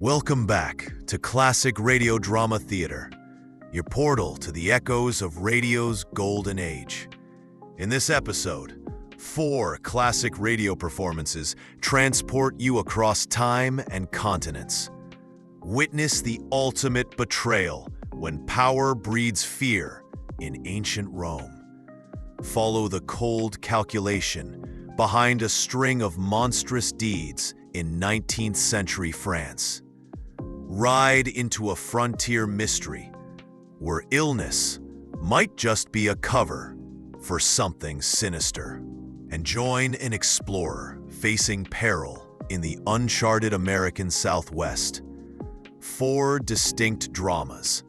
Welcome back to Classic Radio Drama Theater, your portal to the echoes of radio's golden age. In this episode, 4 classic radio performances transport you across time and continents. Witness the ultimate betrayal when power breeds fear in ancient Rome. Follow the cold calculation behind a string of monstrous deeds in 19th century France. Ride into a frontier mystery where illness might just be a cover for something sinister. And join an explorer facing peril in the uncharted American Southwest. 4 distinct dramas,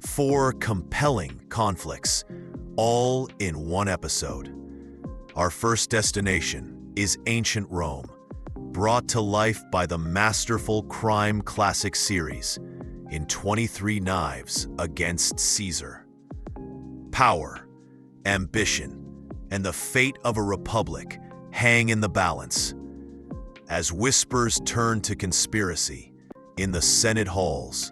4 compelling conflicts, all in one episode. Our first destination is ancient Rome, brought to life by the masterful crime classic series in 23 Knives Against Caesar. Power, ambition, and the fate of a republic hang in the balance. As whispers turn to conspiracy in the Senate halls,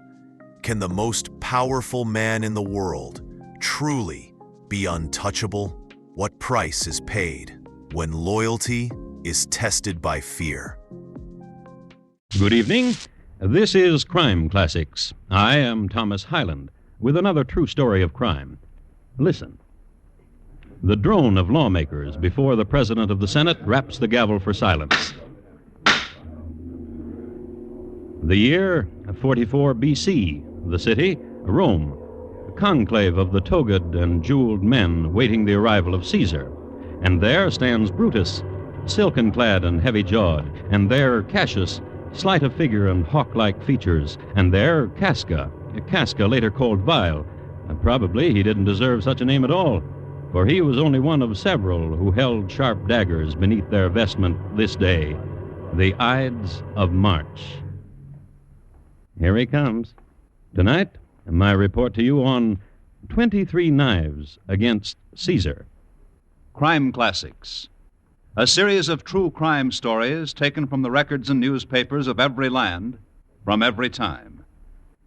can the most powerful man in the world truly be untouchable? What price is paid when loyalty is tested by fear? Good evening. This is Crime Classics. I am Thomas Hyland with another true story of crime. Listen. The drone of lawmakers before the President of the Senate raps the gavel for silence. The year 44 B.C., the city, Rome, a conclave of the togaed and jeweled men waiting the arrival of Caesar. And there stands Brutus, silken-clad and heavy-jawed, and there Cassius, slight of figure and hawk-like features, and there Casca later called Vile. Probably he didn't deserve such a name at all, for he was only one of several who held sharp daggers beneath their vestment this day, the Ides of March. Here he comes. Tonight, my report to you on 23 Knives Against Caesar. Crime Classics, a series of true crime stories taken from the records and newspapers of every land, from every time.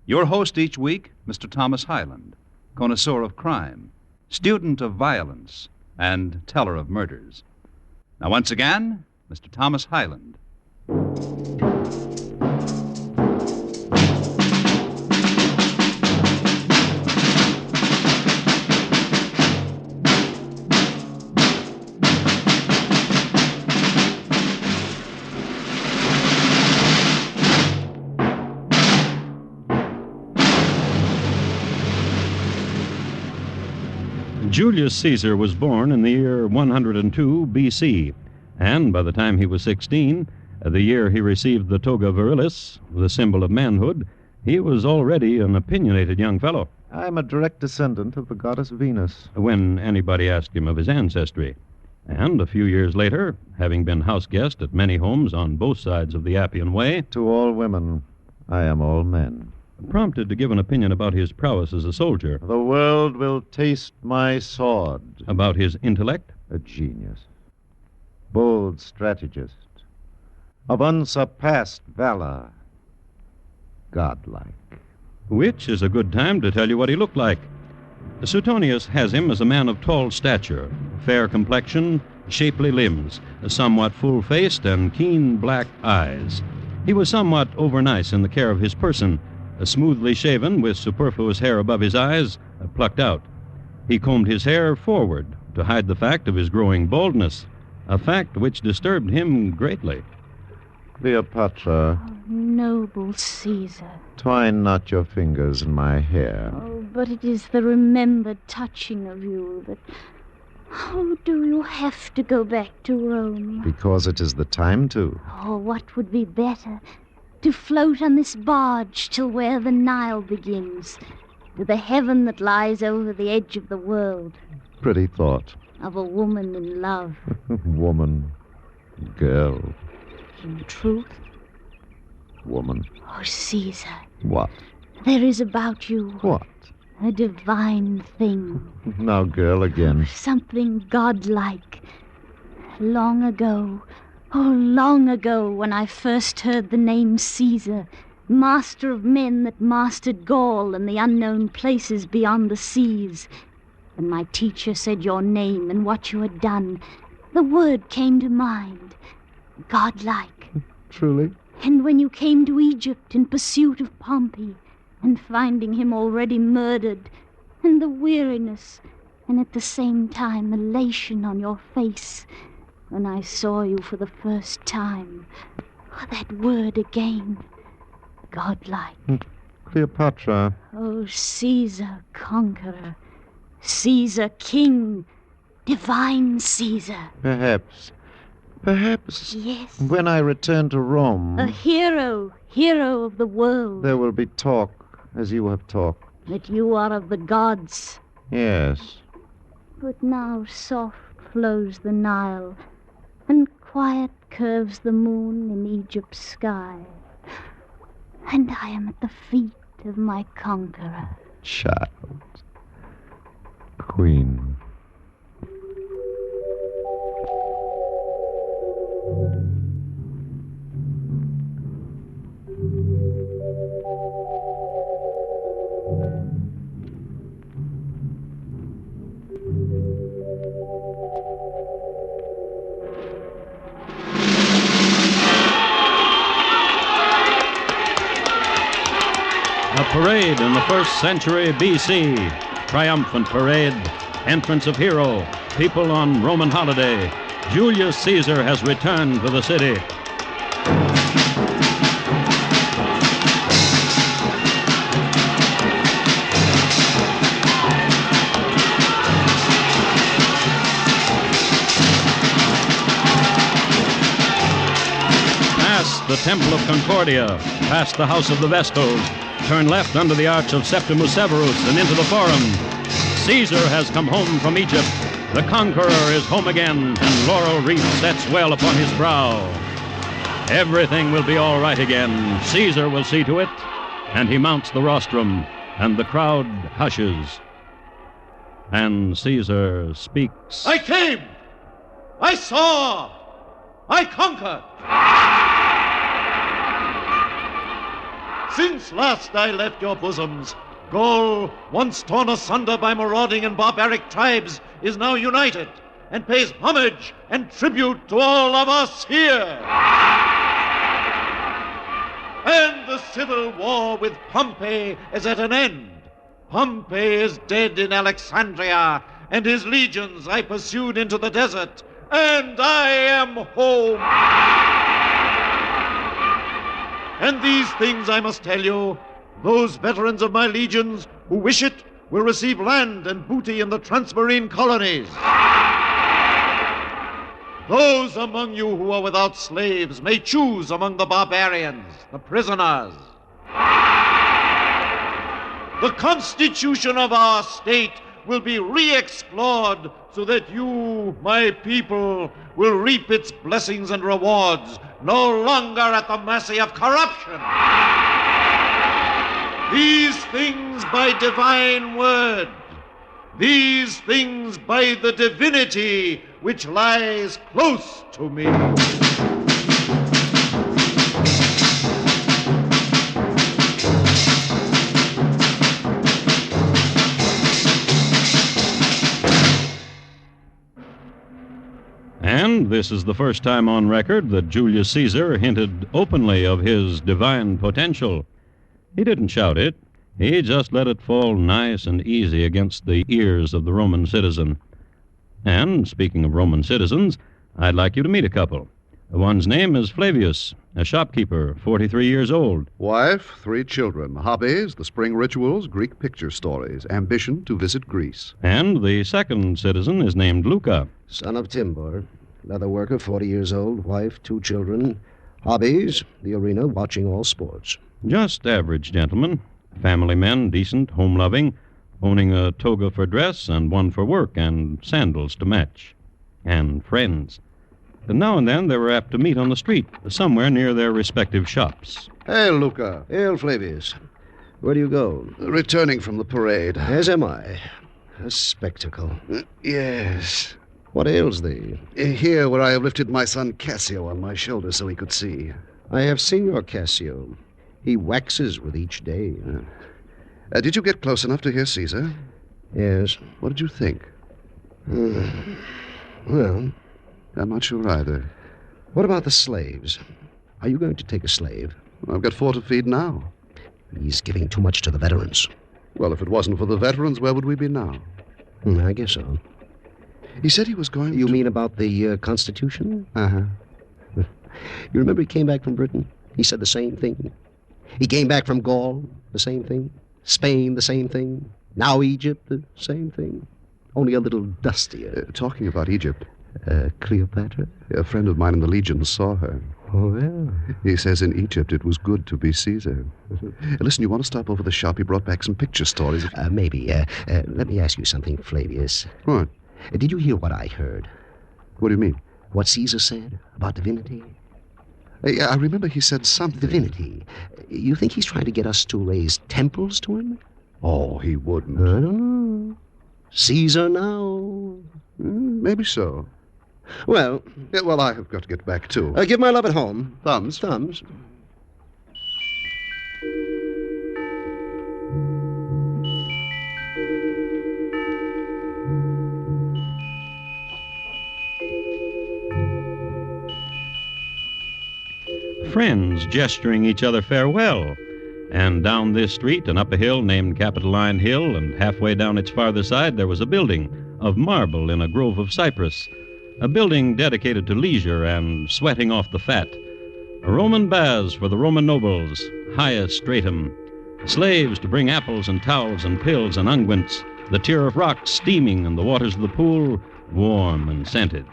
Your host each week, Mr. Thomas Hyland, connoisseur of crime, student of violence, and teller of murders. Now, once again, Mr. Thomas Hyland. Julius Caesar was born in the year 102 B.C., and by the time he was 16, the year he received the toga virilis, the symbol of manhood, he was already an opinionated young fellow. I'm a direct descendant of the goddess Venus. When anybody asked him of his ancestry. And a few years later, having been house guest at many homes on both sides of the Appian Way, To all women, I am all men. prompted to give an opinion about his prowess as a soldier, The world will taste my sword. about his intellect, A genius. Bold strategist. Of unsurpassed valor. Godlike. which is a good time to tell you what he looked like. Suetonius has him as a man of tall stature, fair complexion, shapely limbs, somewhat full-faced, and keen black eyes. He was somewhat overnice in the care of his person, smoothly shaven with superfluous hair above his eyes, plucked out. He combed his hair forward to hide the fact of his growing baldness, a fact which disturbed him greatly. Cleopatra, Oh, noble Caesar. twine not your fingers in my hair. Oh, but it is the remembered touching of you that... Oh, do you have to go back to Rome? Because it is the time to. Oh, what would be better? To float on this barge till where the Nile begins, to the heaven that lies over the edge of the world, Pretty thought. of a woman in love. Woman. Girl. In truth, Woman. oh, Caesar, What? there is about you What? a divine thing, Now, girl, again. something godlike. Long ago, oh, long ago, when I first heard the name Caesar, master of men that mastered Gaul and the unknown places beyond the seas. When my teacher said your name and what you had done, the word came to mind, godlike. Truly? And when you came to Egypt in pursuit of Pompey, and finding him already murdered, and the weariness, and at the same time elation on your face, when I saw you for the first time, that word again, godlike. Cleopatra. Oh, Caesar, conqueror, Caesar, king, divine Caesar. Perhaps. Yes. When I return to Rome, A hero of the world. there will be talk, as you have talked. That you are of the gods. Yes. But now soft flows the Nile, and quiet curves the moon in Egypt's sky. And I am at the feet of my conqueror. Child. Queen. A parade in the 1st century B.C. Triumphant parade, entrance of hero, people on Roman holiday. Julius Caesar has returned to the city. Past the Temple of Concordia, past the House of the Vestals, turn left under the Arch of Septimus Severus and into the Forum. Caesar has come home from Egypt. The conqueror is home again, and laurel wreath sets well upon his brow. Everything will be all right again. Caesar will see to it, and he mounts the rostrum, and the crowd hushes. And Caesar speaks. I came! I saw! I conquered! Since last I left your bosoms, Gaul, once torn asunder by marauding and barbaric tribes, is now united and pays homage and tribute to all of us here. And the civil war with Pompey is at an end. Pompey is dead in Alexandria, and his legions I pursued into the desert, and I am home. And these things I must tell you. Those veterans of my legions who wish it will receive land and booty in the transmarine colonies. Those among you who are without slaves may choose among the barbarians, the prisoners. The constitution of our state will be re-explored so that you, my people, will reap its blessings and rewards, no longer at the mercy of corruption. These things by divine word, these things by the divinity which lies close to me. And this is the first time on record that Julius Caesar hinted openly of his divine potential. He didn't shout it. He just let it fall nice and easy against the ears of the Roman citizen. And, speaking of Roman citizens, I'd like you to meet a couple. One's name is Flavius, a shopkeeper, 43 years old. Wife, 3 children. Hobbies, the spring rituals, Greek picture stories. Ambition to visit Greece. And the second citizen is named Luca. Son of Timbor, leather worker, 40 years old, wife, 2 children. Hobbies, the arena, watching all sports. Just average gentlemen. Family men, decent, home-loving, owning a toga for dress and one for work and sandals to match. And friends. And now and then they were apt to meet on the street, somewhere near their respective shops. Hey, Luca. Hail, Flavius. Where do you go? Returning from the parade. As am I. A spectacle. Yes. What ails thee? Here, where I have lifted my son Cassio on my shoulder so he could see. I have seen your Cassio. He waxes with each day. Did you get close enough to hear Caesar? Yes. What did you think? Well, I'm not sure either. what about the slaves? Are you going to take a slave? I've got 4 to feed now. He's giving too much to the veterans. Well, if it wasn't for the veterans, where would we be now? I guess so. He said he was going You to... mean about the Constitution? Uh-huh. You remember he came back from Britain? He said the same thing. He came back from Gaul, the same thing. Spain, the same thing. Now Egypt, the same thing. Only a little dustier. Talking about Egypt, Cleopatra? a friend of mine in the Legion saw her. Oh, yeah. He says in Egypt it was good to be Caesar. Listen, you want to stop over the shop? He brought back some picture stories. Maybe. Let me ask you something, Flavius. What? Did you hear what I heard? What do you mean? What Caesar said about divinity? I remember he said something. Divinity. You think he's trying to get us to raise temples to him? Oh, he wouldn't. I don't know. Caesar now. Maybe so. Well, Well, I have got to get back, too. give my love at home. Thumbs? Thumbs. Friends gesturing each other farewell. And down this street and up a hill named Capitoline Hill, and halfway down its farther side, there was a building of marble in a grove of cypress. A building dedicated to leisure and sweating off the fat. Roman baths for the Roman nobles, highest stratum. Slaves to bring apples and towels and pills and unguents. The tier of rocks steaming and the waters of the pool warm and scented.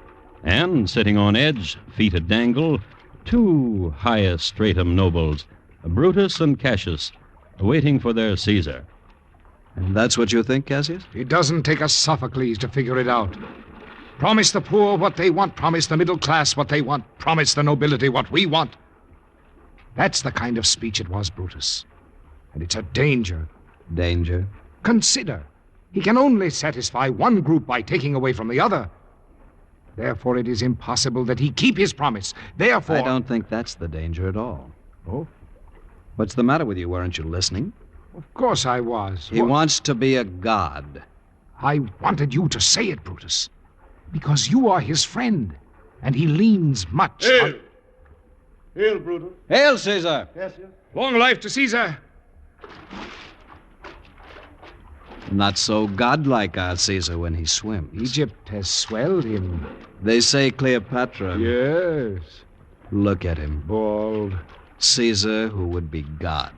And sitting on edge, feet a dangle, 2 highest stratum nobles, Brutus and Cassius, waiting for their Caesar. And that's what you think, Cassius? It doesn't take a Sophocles to figure it out. Promise the poor what they want, promise the middle class what they want, promise the nobility what we want. That's the kind of speech it was, Brutus. And it's a danger. Danger? Consider, he can only satisfy one group by taking away from the other. Therefore, it is impossible that he keep his promise. Therefore... I don't think that's the danger at all. Oh? What's the matter with you? Weren't you listening? Of course I was. He wants to be a god. I wanted you to say it, Brutus. Because you are his friend, and he leans much on... Hail, Brutus. Hail, Caesar! Yes, yes. Long life to Caesar! Not so godlike, our Caesar, when he swims. Egypt has swelled him. They say Cleopatra. Yes. Look at him. Bald. Caesar, who would be God.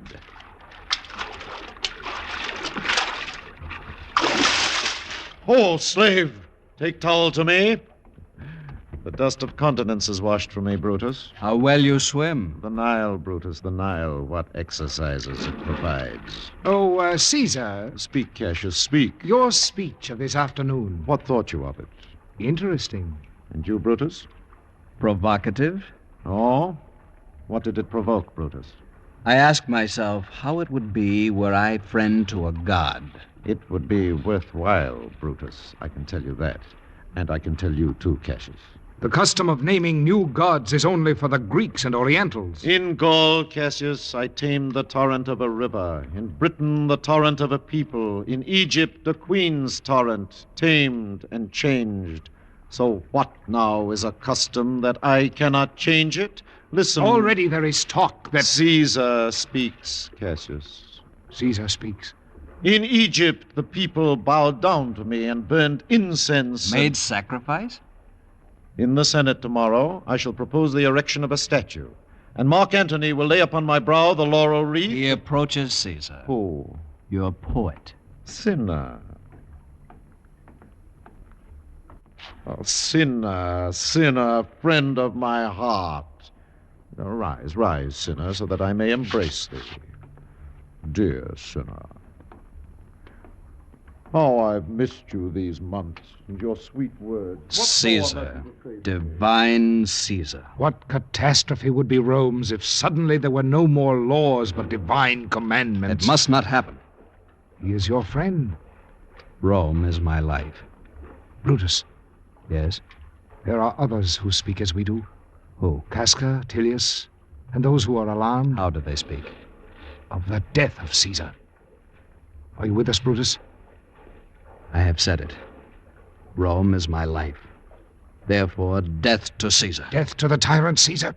Hold, slave. Take towel to me. The dust of continents is washed from me, Brutus. How well you swim. The Nile, Brutus, the Nile. What exercises it provides. Oh, Caesar, Speak, Cassius, speak. your speech of this afternoon. What thought you of it? Interesting. And you, Brutus? Provocative? Oh? What did it provoke, Brutus? I ask myself how it would be were I friend to a god. It would be worthwhile, Brutus. I can tell you that. And I can tell you, too, Cassius. The custom of naming new gods is only for the Greeks and Orientals. In Gaul, Cassius, I tamed the torrent of a river. In Britain, the torrent of a people. In Egypt, the queen's torrent, tamed and changed. So what now is a custom that I cannot change it? Listen. Already there is talk that... Caesar speaks, Cassius. Caesar speaks. In Egypt, the people bowed down to me and burned incense. Made sacrifice? In the Senate tomorrow, I shall propose the erection of a statue. And Mark Antony will lay upon my brow the laurel wreath. He approaches Caesar. Who? Your poet. Sinner. Oh, sinner, sinner, friend of my heart. Now, rise, rise, sinner, so that I may embrace thee. Dear sinner. How I've missed you these months, and your sweet words. What Caesar. more must you Divine Caesar. What catastrophe would be Rome's if suddenly there were no more laws but divine commandments? It must not happen. He is your friend. Rome is my life. Brutus, Yes? there are others who speak as we do. Who? Casca, Tilius, and those who are alarmed. How do they speak? of the death of Caesar. Are you with us, Brutus? I have said it. Rome is my life. Therefore, death to Caesar. Death to the tyrant Caesar?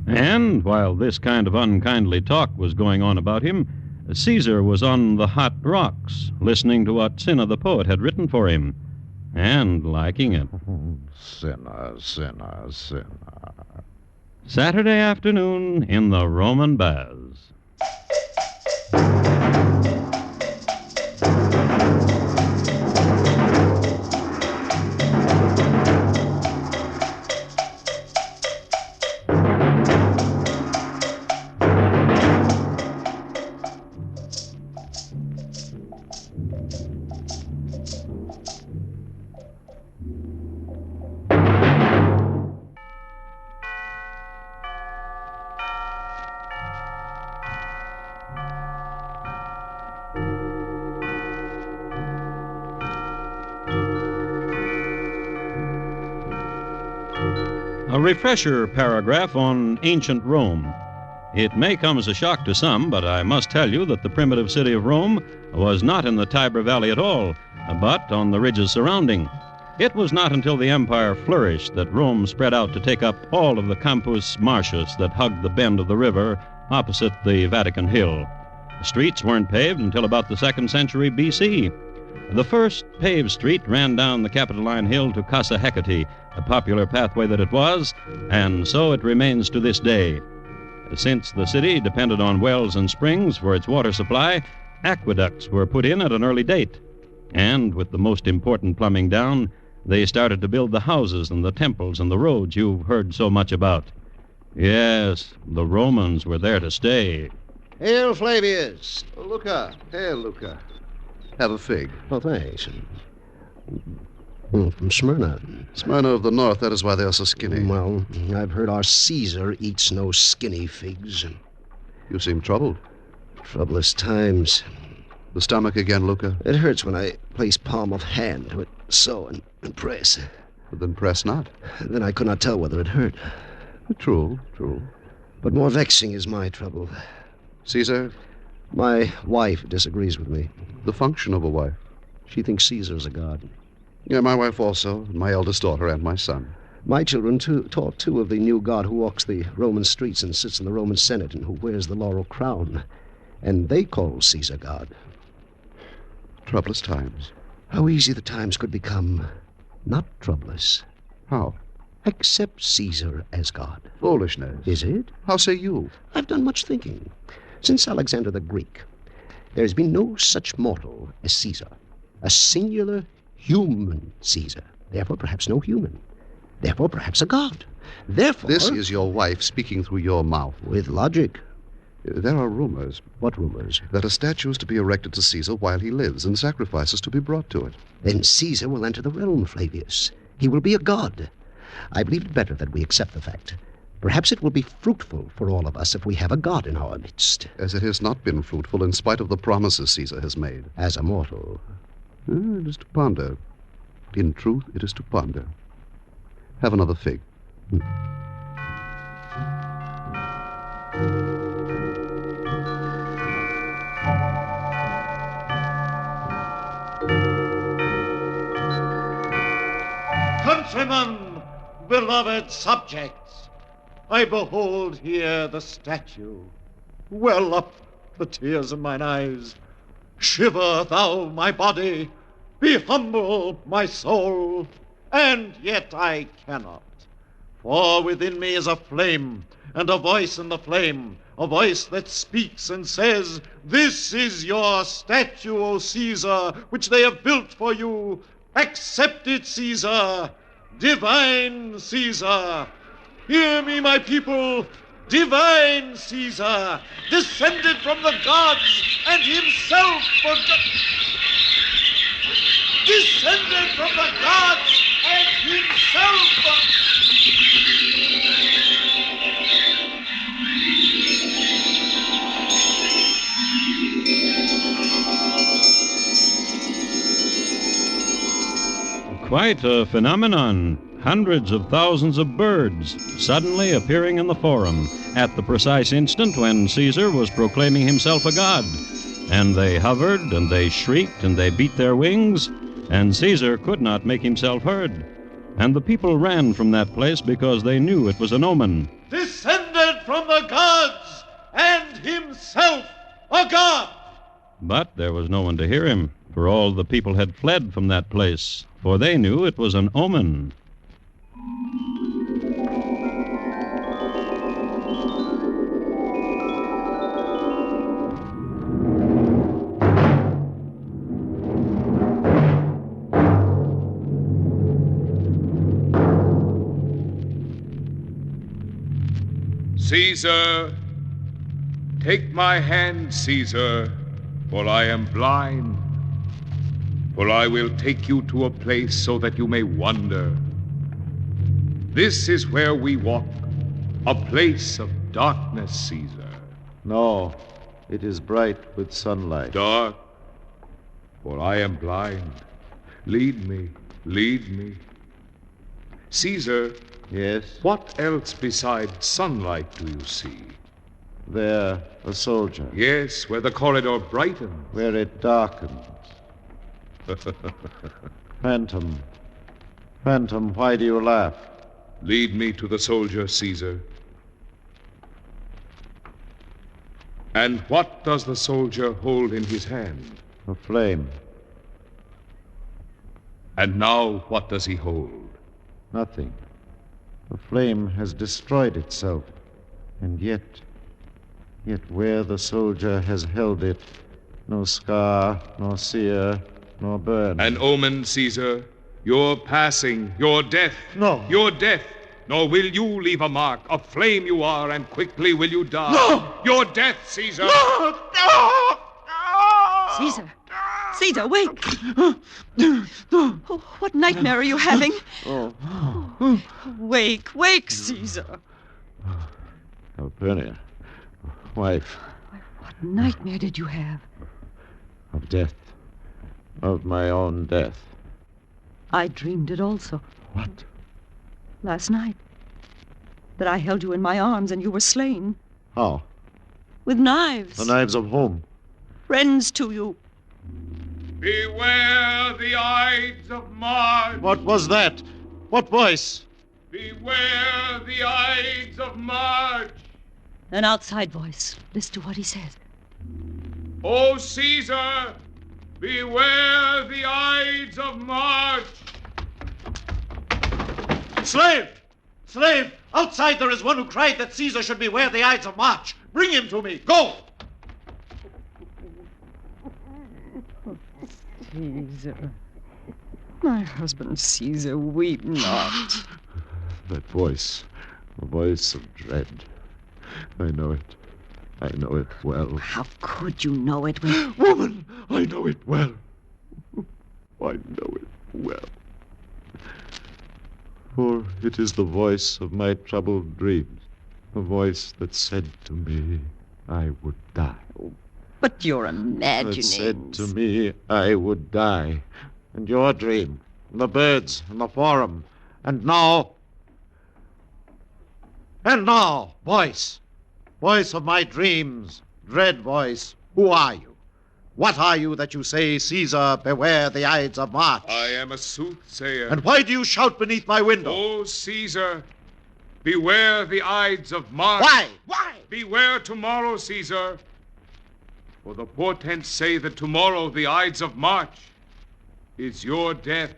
And while this kind of unkindly talk was going on about him, Caesar was on the hot rocks, listening to what Cinna the poet had written for him, and liking it. Sinner, sinner, sinner. Saturday afternoon in the Roman baths. A refresher paragraph on ancient Rome. It may come as a shock to some, but I must tell you that the primitive city of Rome was not in the Tiber Valley at all, but on the ridges surrounding. It was not until the empire flourished that Rome spread out to take up all of the Campus Martius that hugged the bend of the river opposite the Vatican Hill. The streets weren't paved until about the 2nd century B.C. The first paved street ran down the Capitoline Hill to Casa Hecate, a popular pathway that it was, and so it remains to this day. Since the city depended on wells and springs for its water supply, aqueducts were put in at an early date. And with the most important plumbing down, they started to build the houses and the temples and the roads you've heard so much about. Yes, the Romans were there to stay. Hail, Flavius. Luca. Hail, Luca. Have a fig. Oh, thanks. From Smyrna. Smyrna of the north, that is why they are so skinny. Well, I've heard our Caesar eats no skinny figs. You seem troubled. Troublous times. The stomach again, Luca? It hurts when I place palm of hand to it, so, and press. But then press not. Then I could not tell whether it hurt. True, true. But more vexing is my trouble. Caesar? My wife disagrees with me. The function of a wife. She thinks Caesar's a god. Yeah, my wife also, my eldest daughter, and my son. My children talk, too, of the new god who walks the Roman streets and sits in the Roman Senate and who wears the laurel crown. And they call Caesar god. Troublous times. How easy the times could become. Not troublous. How? Accept Caesar as god. Foolishness. Is it? How say you? I've done much thinking. Since Alexander the Greek, there has been no such mortal as Caesar. A singular human Caesar. Therefore, perhaps no human. Therefore, perhaps a god. Therefore... This is your wife speaking through your mouth. With logic. There are rumors. What rumors? That a statue is to be erected to Caesar while he lives, and sacrifices to be brought to it. Then Caesar will enter the realm, Flavius. He will be a god. I believe it better that we accept the fact. Perhaps it will be fruitful for all of us if we have a god in our midst. As it has not been fruitful in spite of the promises Caesar has made. As a mortal. It is to ponder. In truth, it is to ponder. Have another fig. Countrymen, beloved subjects, I behold here the statue. Well up the tears in mine eyes. Shiver thou my body, be humble my soul, and yet I cannot. For within me is a flame, and a voice in the flame, a voice that speaks and says, "This is your statue, O Caesar, which they have built for you. Accept it, Caesar, divine Caesar. Hear me, my people, divine Caesar, descended from the gods and himself descended from the gods and himself Quite a phenomenon. Hundreds of thousands of birds suddenly appearing in the forum at the precise instant when Caesar was proclaiming himself a god. And they hovered, and they shrieked, and they beat their wings, and Caesar could not make himself heard. And the people ran from that place because they knew it was an omen. Descended from the gods, and himself a god! But there was no one to hear him, for all the people had fled from that place, for they knew it was an omen. Caesar, take my hand, Caesar, for I am blind. For I will take you to a place so that you may wonder. This is where we walk, a place of darkness, Caesar. No, it is bright with sunlight. Dark, for I am blind. Lead me, lead me. Caesar, Yes? what else besides sunlight do you see? There, a soldier. Yes, where the corridor brightens. Where it darkens. Phantom. Phantom, why do you laugh? Lead me to the soldier, Caesar. And what does the soldier hold in his hand? A flame. And now what does he hold? Nothing. The flame has destroyed itself. And yet where the soldier has held it, no scar, nor sear, nor burn. An omen, Caesar. Your passing, your death. No. Your death. Nor will you leave a mark. A flame you are, and quickly will you die. No! Your death, Caesar. No! No! Caesar! Caesar, wake! Oh, what nightmare are you having? Oh. Wake, wake, Caesar! Calpurnia, wife What nightmare did you have? of death, of my own death. I dreamed it also. What? Last night. That I held you in my arms and you were slain. How? With knives. The knives of whom? Friends to you. Beware the Ides of March. What was that? What voice? Beware the Ides of March. An outside voice. Listen to what he says. O Caesar, beware the Ides of March. Slave! Slave! Outside there is one who cried that Caesar should beware the Ides of March. Bring him to me. Go! Caesar. My husband Caesar, weep not. That voice, a voice of dread. I know it. I know it well. How could you know it when... Woman, I know it well. I know it well. For it is the voice of my troubled dreams, a voice that said to me I would die. But you're That imagining. said to me I would die. And your dream, and the birds, and the forum, and now... And now, voice! Voice of my dreams, dread voice, who are you? What are you that you say, Caesar, beware the Ides of March? I am a soothsayer. And why do you shout beneath my window? O Caesar, beware the Ides of March. Why? Why? Beware tomorrow, Caesar. For the portents say that tomorrow the Ides of March is your death.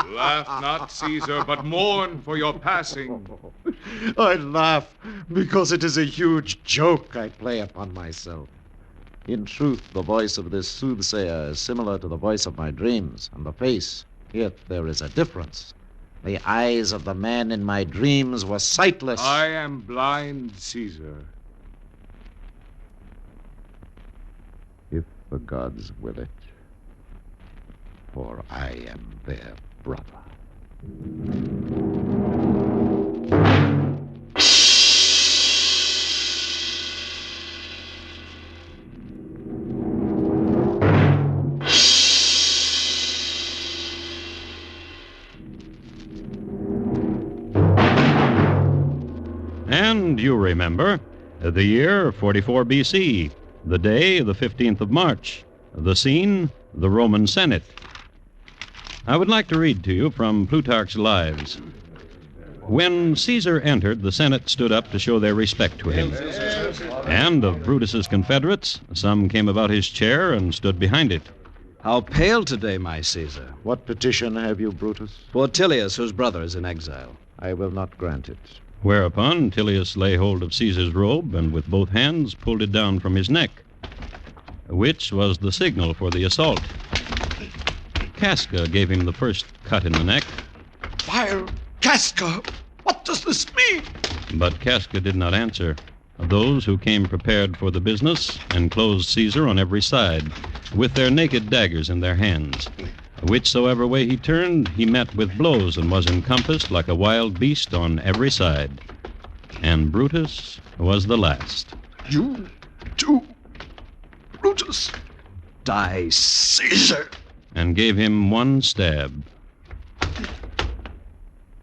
Laugh not, Caesar, but mourn for your passing. I laugh because it is a huge joke I play upon myself. In truth, the voice of this soothsayer is similar to the voice of my dreams, and the face, yet there is a difference. The eyes of the man in my dreams were sightless. I am blind, Caesar. If the gods will it, for I am their brother. you remember, the year 44 BC, the day the 15th of March, the scene, the Roman Senate. I would like to read to you from Plutarch's Lives. When Caesar entered, the Senate stood up to show their respect to him. And of Brutus's confederates, some came about his chair and stood behind it. How pale today, my Caesar. What petition have you, Brutus? For Tilius, whose brother is in exile. I will not grant it. Whereupon Tilius lay hold of Caesar's robe and with both hands pulled it down from his neck, which was the signal for the assault. Casca gave him the first cut in the neck. Vile Casca! What does this mean? But Casca did not answer. Those who came prepared for the business enclosed Caesar on every side, with their naked daggers in their hands. Whichsoever way he turned, he met with blows and was encompassed like a wild beast on every side. And Brutus was the last. You too, Brutus. Die, Caesar. And gave him one stab.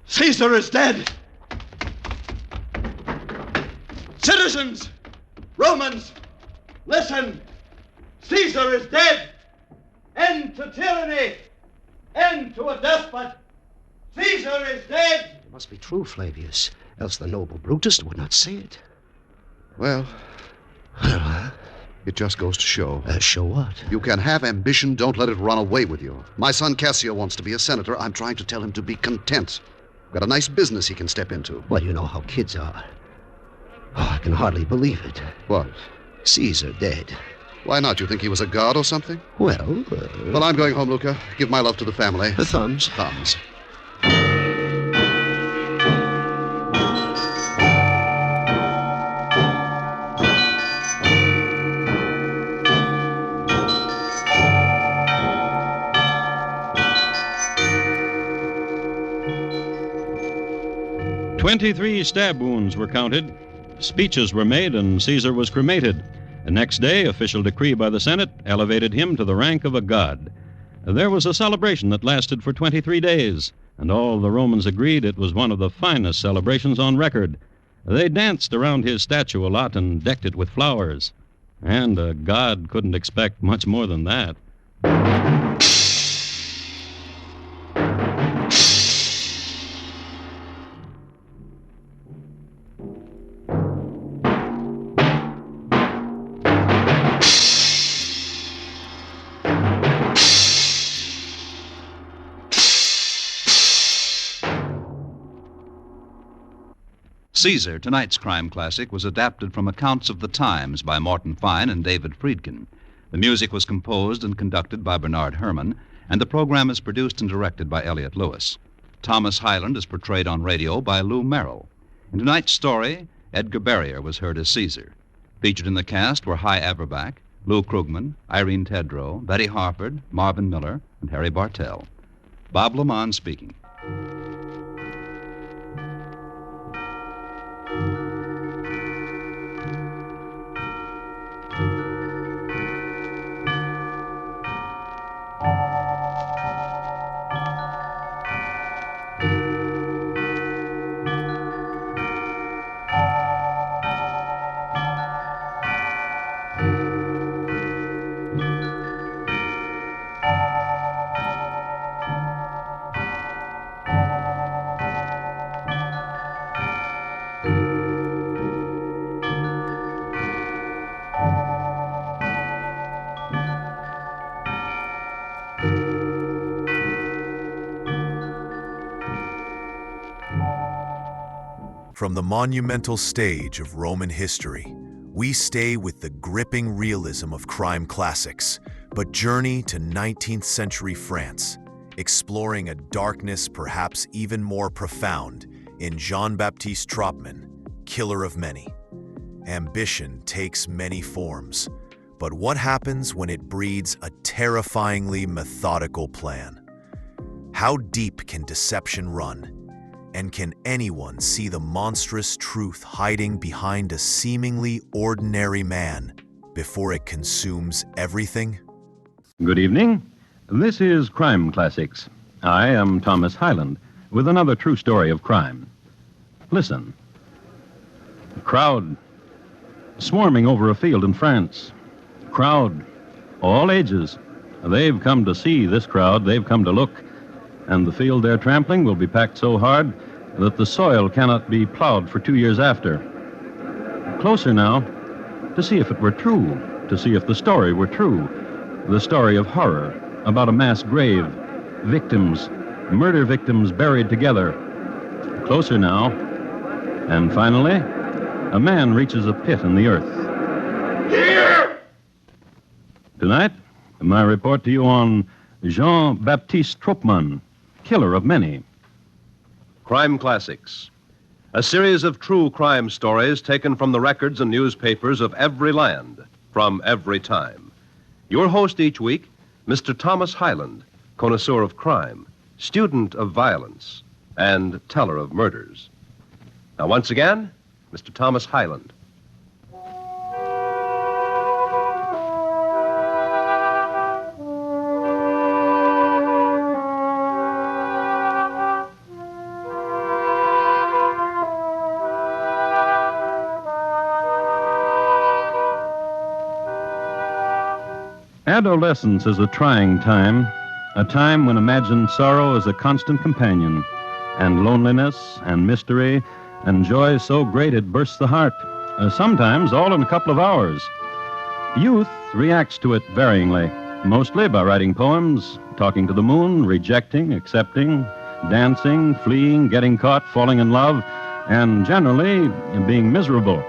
Caesar is dead. Citizens, Romans, listen. Caesar is dead. End to tyranny. End to a despot. Caesar is dead. It must be true, Flavius, else the noble Brutus would not say it. Well, it just goes to show. Show what? You can have ambition, don't let it run away with you. My son Cassio wants to be a senator. I'm trying to tell him to be content. Got a nice business he can step into. Well, you know how kids are. Oh, I can hardly believe it. What? Caesar dead. Why not? You think he was a god or something? Well, Well, I'm going home, Luca. Give my love to the family. The thumbs. Thumbs. "23 stab wounds were counted. Speeches were made, and Caesar was cremated. The next day, official decree by the Senate elevated him to the rank of a god. There was a celebration that lasted for 23 days, and all the Romans agreed it was one of the finest celebrations on record. They danced around his statue a lot and decked it with flowers. And a god couldn't expect much more than that. Caesar, tonight's crime classic, was adapted from accounts of the times by Morton Fine and David Friedkin. The music was composed and conducted by Bernard Herrmann, and the program is produced and directed by Elliott Lewis. Thomas Hyland is portrayed on radio by Lou Merrill. In tonight's story, Edgar Barrier was heard as Caesar. Featured in the cast were Hy Averback, Lou Krugman, Irene Tedrow, Betty Harford, Marvin Miller, and Harry Bartell. Bob Lamont speaking. From the monumental stage of Roman history, we stay with the gripping realism of crime classics, but journey to 19th century France, exploring a darkness perhaps even more profound in Jean-Baptiste Tropmann, Killer of Many. Ambition takes many forms, but what happens when it breeds a terrifyingly methodical plan? How deep can deception run? And can anyone see the monstrous truth hiding behind a seemingly ordinary man before it consumes everything? Good evening. This is Crime Classics. I am Thomas Hyland with another true story of crime. Listen. A crowd swarming over a field in France. Crowd, all ages. They've come to see this crowd. They've come to look. And the field they're trampling will be packed so hard that the soil cannot be plowed for 2 years after. Closer now, to see if it were true, to see if the story were true. The story of horror about a mass grave, victims, murder victims buried together. Closer now, and finally, a man reaches a pit in the earth. Here! Tonight, my report to you on Jean-Baptiste Tropmann, killer of many. Crime Classics, a series of true crime stories taken from the records and newspapers of every land, from every time. Your host each week, Mr. Thomas Hyland, connoisseur of crime, student of violence, and teller of murders. Now, once again, Mr. Thomas Hyland. Adolescence is a trying time, a time when imagined sorrow is a constant companion, and loneliness and mystery and joy so great it bursts the heart, sometimes all in a couple of hours. Youth reacts to it varyingly, mostly by writing poems, talking to the moon, rejecting, accepting, dancing, fleeing, getting caught, falling in love, and generally being miserable.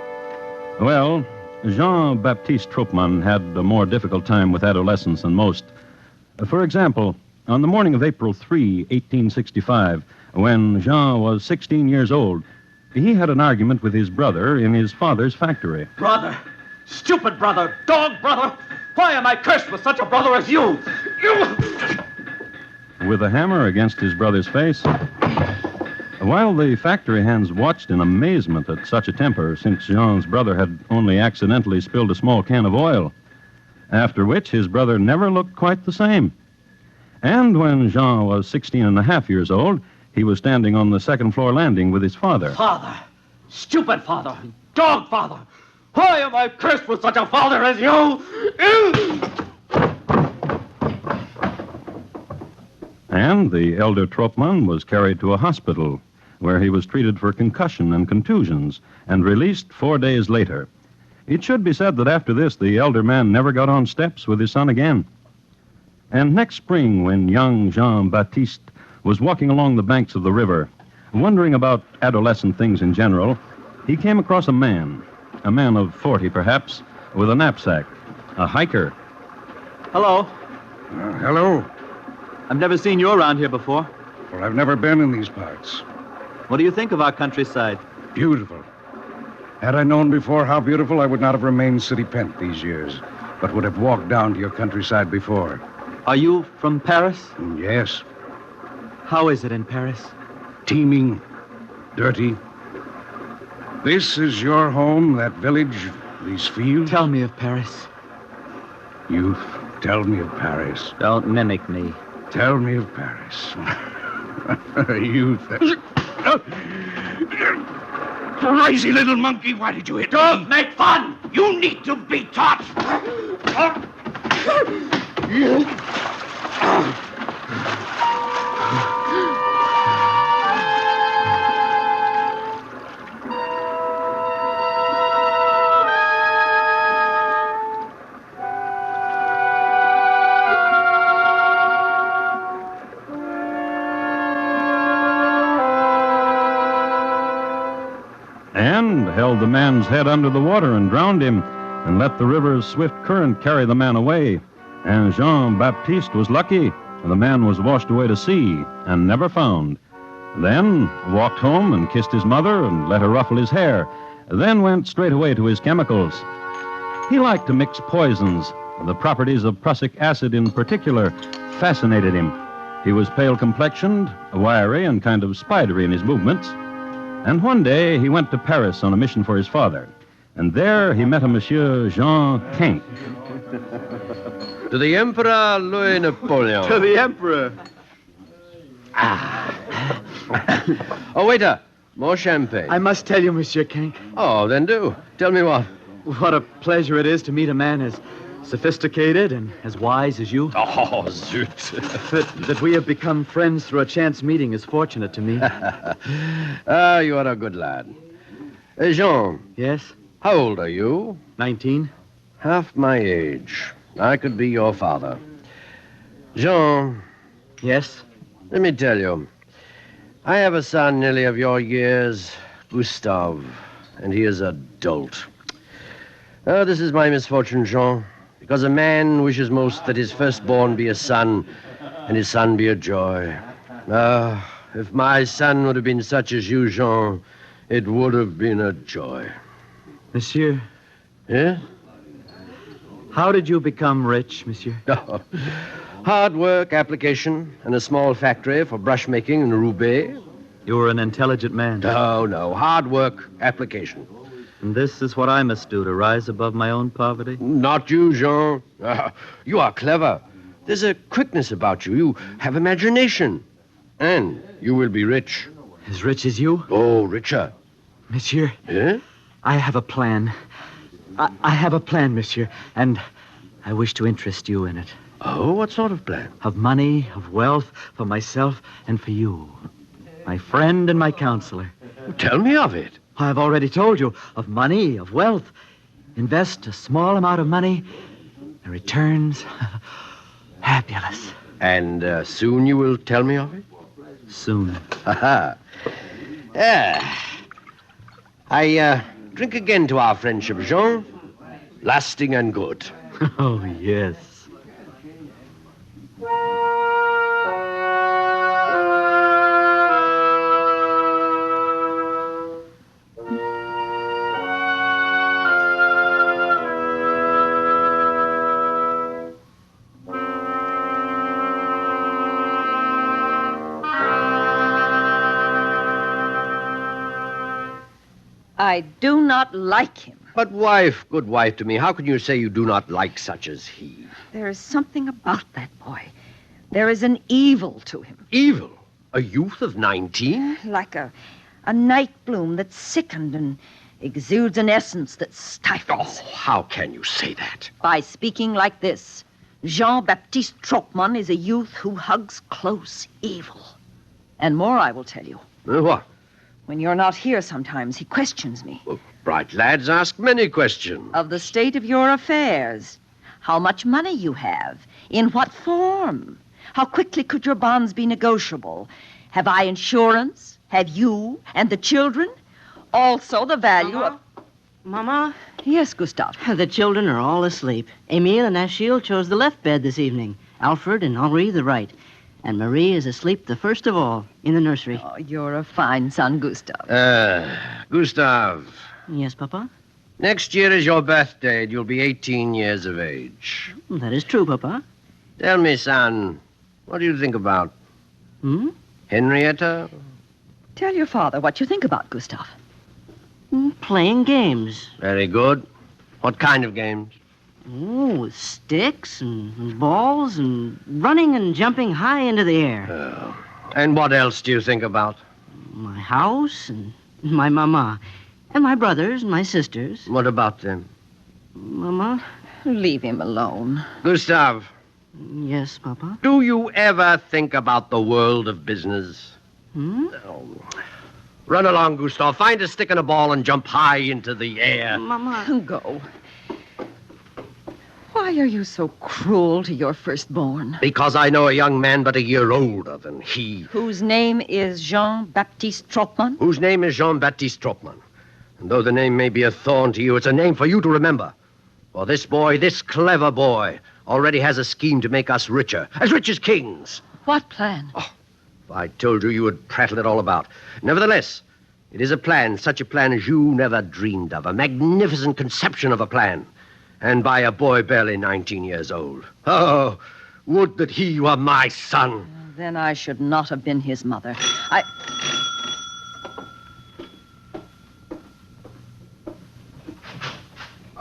Well, Jean-Baptiste Tropmann had a more difficult time with adolescence than most. For example, on the morning of April 3, 1865, when Jean was 16 years old, he had an argument with his brother in his father's factory. Brother! Stupid brother! Dog brother! Why am I cursed with such a brother as you? With a hammer against his brother's face. While the factory hands watched in amazement at such a temper, since Jean's brother had only accidentally spilled a small can of oil, after which his brother never looked quite the same. And when Jean was 16 and a half years old, he was standing on the second-floor landing with his father. Father! Stupid father! Dog father! Why am I cursed with such a father as you? And the elder Tropmann was carried to a hospital, where he was treated for concussion and contusions and released 4 days later. It should be said that after this, the elder man never got on steps with his son again. And next spring, when young Jean-Baptiste was walking along the banks of the river, wondering about adolescent things in general, he came across a man of 40 perhaps, with a knapsack, a hiker. Hello. Hello. I've never seen you around here before. Well, I've never been in these parts. What do you think of our countryside? Beautiful. Had I known before how beautiful, I would not have remained city-pent these years, but would have walked down to your countryside before. Are you from Paris? Yes. How is it in Paris? Teeming, dirty. This is your home, that village, these fields? Tell me of Paris. Youth, tell me of Paris. Don't mimic me. Tell me of Paris. Youth. Crazy little monkey, why did you hit me? Don't make fun! You need to be taught! And held the man's head under the water and drowned him, and let the river's swift current carry the man away. And Jean-Baptiste was lucky. The man was washed away to sea and never found. Then walked home and kissed his mother and let her ruffle his hair. Then went straight away to his chemicals. He liked to mix poisons. The properties of prussic acid in particular fascinated him. He was pale-complexioned, wiry, and kind of spidery in his movements. And one day he went to Paris on a mission for his father. And there he met a Monsieur Jean Quint. To the Emperor Louis Napoleon. To the Emperor. Oh, waiter. More champagne. I must tell you, Monsieur Kenk. Oh, then do. Tell me what. What a pleasure it is to meet a man as sophisticated and as wise as you. Oh, zut. That we have become friends through a chance meeting is fortunate to me. You are a good lad. Jean. Yes? How old are you? 19. Half my age. I could be your father. Jean. Yes? Let me tell you. I have a son nearly of your years, Gustave, and he is a dolt. Oh, this is my misfortune, Jean, because a man wishes most that his firstborn be a son, and his son be a joy. Ah, if my son would have been such as you, Jean, it would have been a joy. Monsieur? Yes? How did you become rich, monsieur? Oh, hard work, application, and a small factory for brush making in Roubaix. You were an intelligent man. No. Hard work, application. And this is what I must do to rise above my own poverty? Not you, Jean. You are clever. There's a quickness about you. You have imagination. And you will be rich. As rich as you? Oh, richer. Monsieur. Eh? I have a plan. I have a plan, monsieur, and I wish to interest you in it. Oh, what sort of plan? Of money, of wealth, for myself and for you. My friend and my counselor. Tell me of it. I've already told you. Of money, of wealth. Invest a small amount of money, and returns fabulous. And soon you will tell me of it? Soon. Ha-ha. I drink again to our friendship, Jean. Lasting and good. Oh, yes. I do not like him. But wife, good wife to me, how can you say you do not like such as he? There is something about that boy. There is an evil to him. Evil? A youth of 19? Like a night bloom that's sickened and exudes an essence that stifles. Oh, how can you say that? By speaking like this. Jean-Baptiste Tropmann is a youth who hugs close evil. And more I will tell you. What? When you're not here sometimes, he questions me. Well, bright lads ask many questions. Of the state of your affairs. How much money you have. In what form. How quickly could your bonds be negotiable? Have I insurance? Have you and the children? Also the value Mama? of... Mama? Yes, Gustave. The children are all asleep. Emile and Achille chose the left bed this evening. Alfred and Henri the right. And Marie is asleep the first of all, in the nursery. Oh, you're a fine son, Gustave. Gustave. Yes, Papa? Next year is your birthday, and you'll be 18 years of age. That is true, Papa. Tell me, son, what do you think about? Henrietta? Tell your father what you think about Gustave. Playing games. Very good. What kind of games? Oh, with sticks and balls and running and jumping high into the air. Oh. And what else do you think about? My house and my mama. And my brothers and my sisters. What about them? Mama? Leave him alone. Gustave. Yes, Papa? Do you ever think about the world of business? Oh. Run along, Gustave. Find a stick and a ball and jump high into the air. Mama. Go. Why are you so cruel to your firstborn? Because I know a young man but a year older than he. Whose name is Jean-Baptiste Tropmann? Whose name is Jean-Baptiste Tropmann. And though the name may be a thorn to you, it's a name for you to remember. For this boy, this clever boy, already has a scheme to make us richer. As rich as kings. What plan? Oh, if I told you, you would prattle it all about. Nevertheless, it is a plan, such a plan as you never dreamed of. A magnificent conception of a plan. And by a boy barely 19 years old. Oh, would that he were my son. Then I should not have been his mother.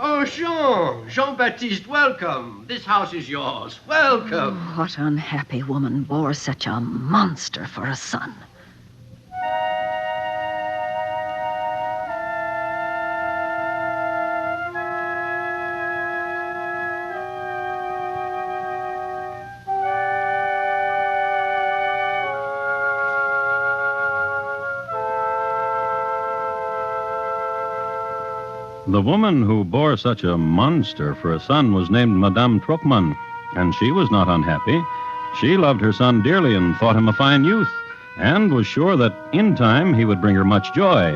Oh, Jean-Baptiste, welcome. This house is yours. Welcome. Oh, what unhappy woman bore such a monster for a son? The woman who bore such a monster for a son was named Madame Tropmann, and she was not unhappy. She loved her son dearly and thought him a fine youth, and was sure that in time he would bring her much joy.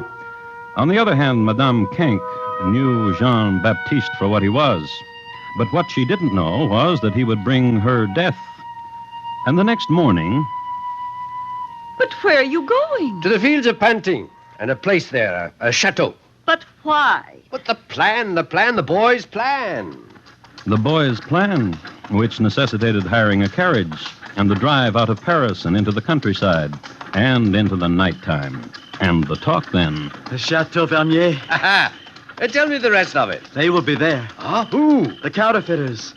On the other hand, Madame Kank knew Jean-Baptiste for what he was. But what she didn't know was that he would bring her death. And the next morning... But where are you going? To the fields of Pantin, and a place there, a chateau. But why? But the boy's plan. The boy's plan, which necessitated hiring a carriage and the drive out of Paris and into the countryside and into the nighttime. And the talk then. The Chateau Vernier. Aha! Tell me the rest of it. They will be there. Ah, who? The counterfeiters.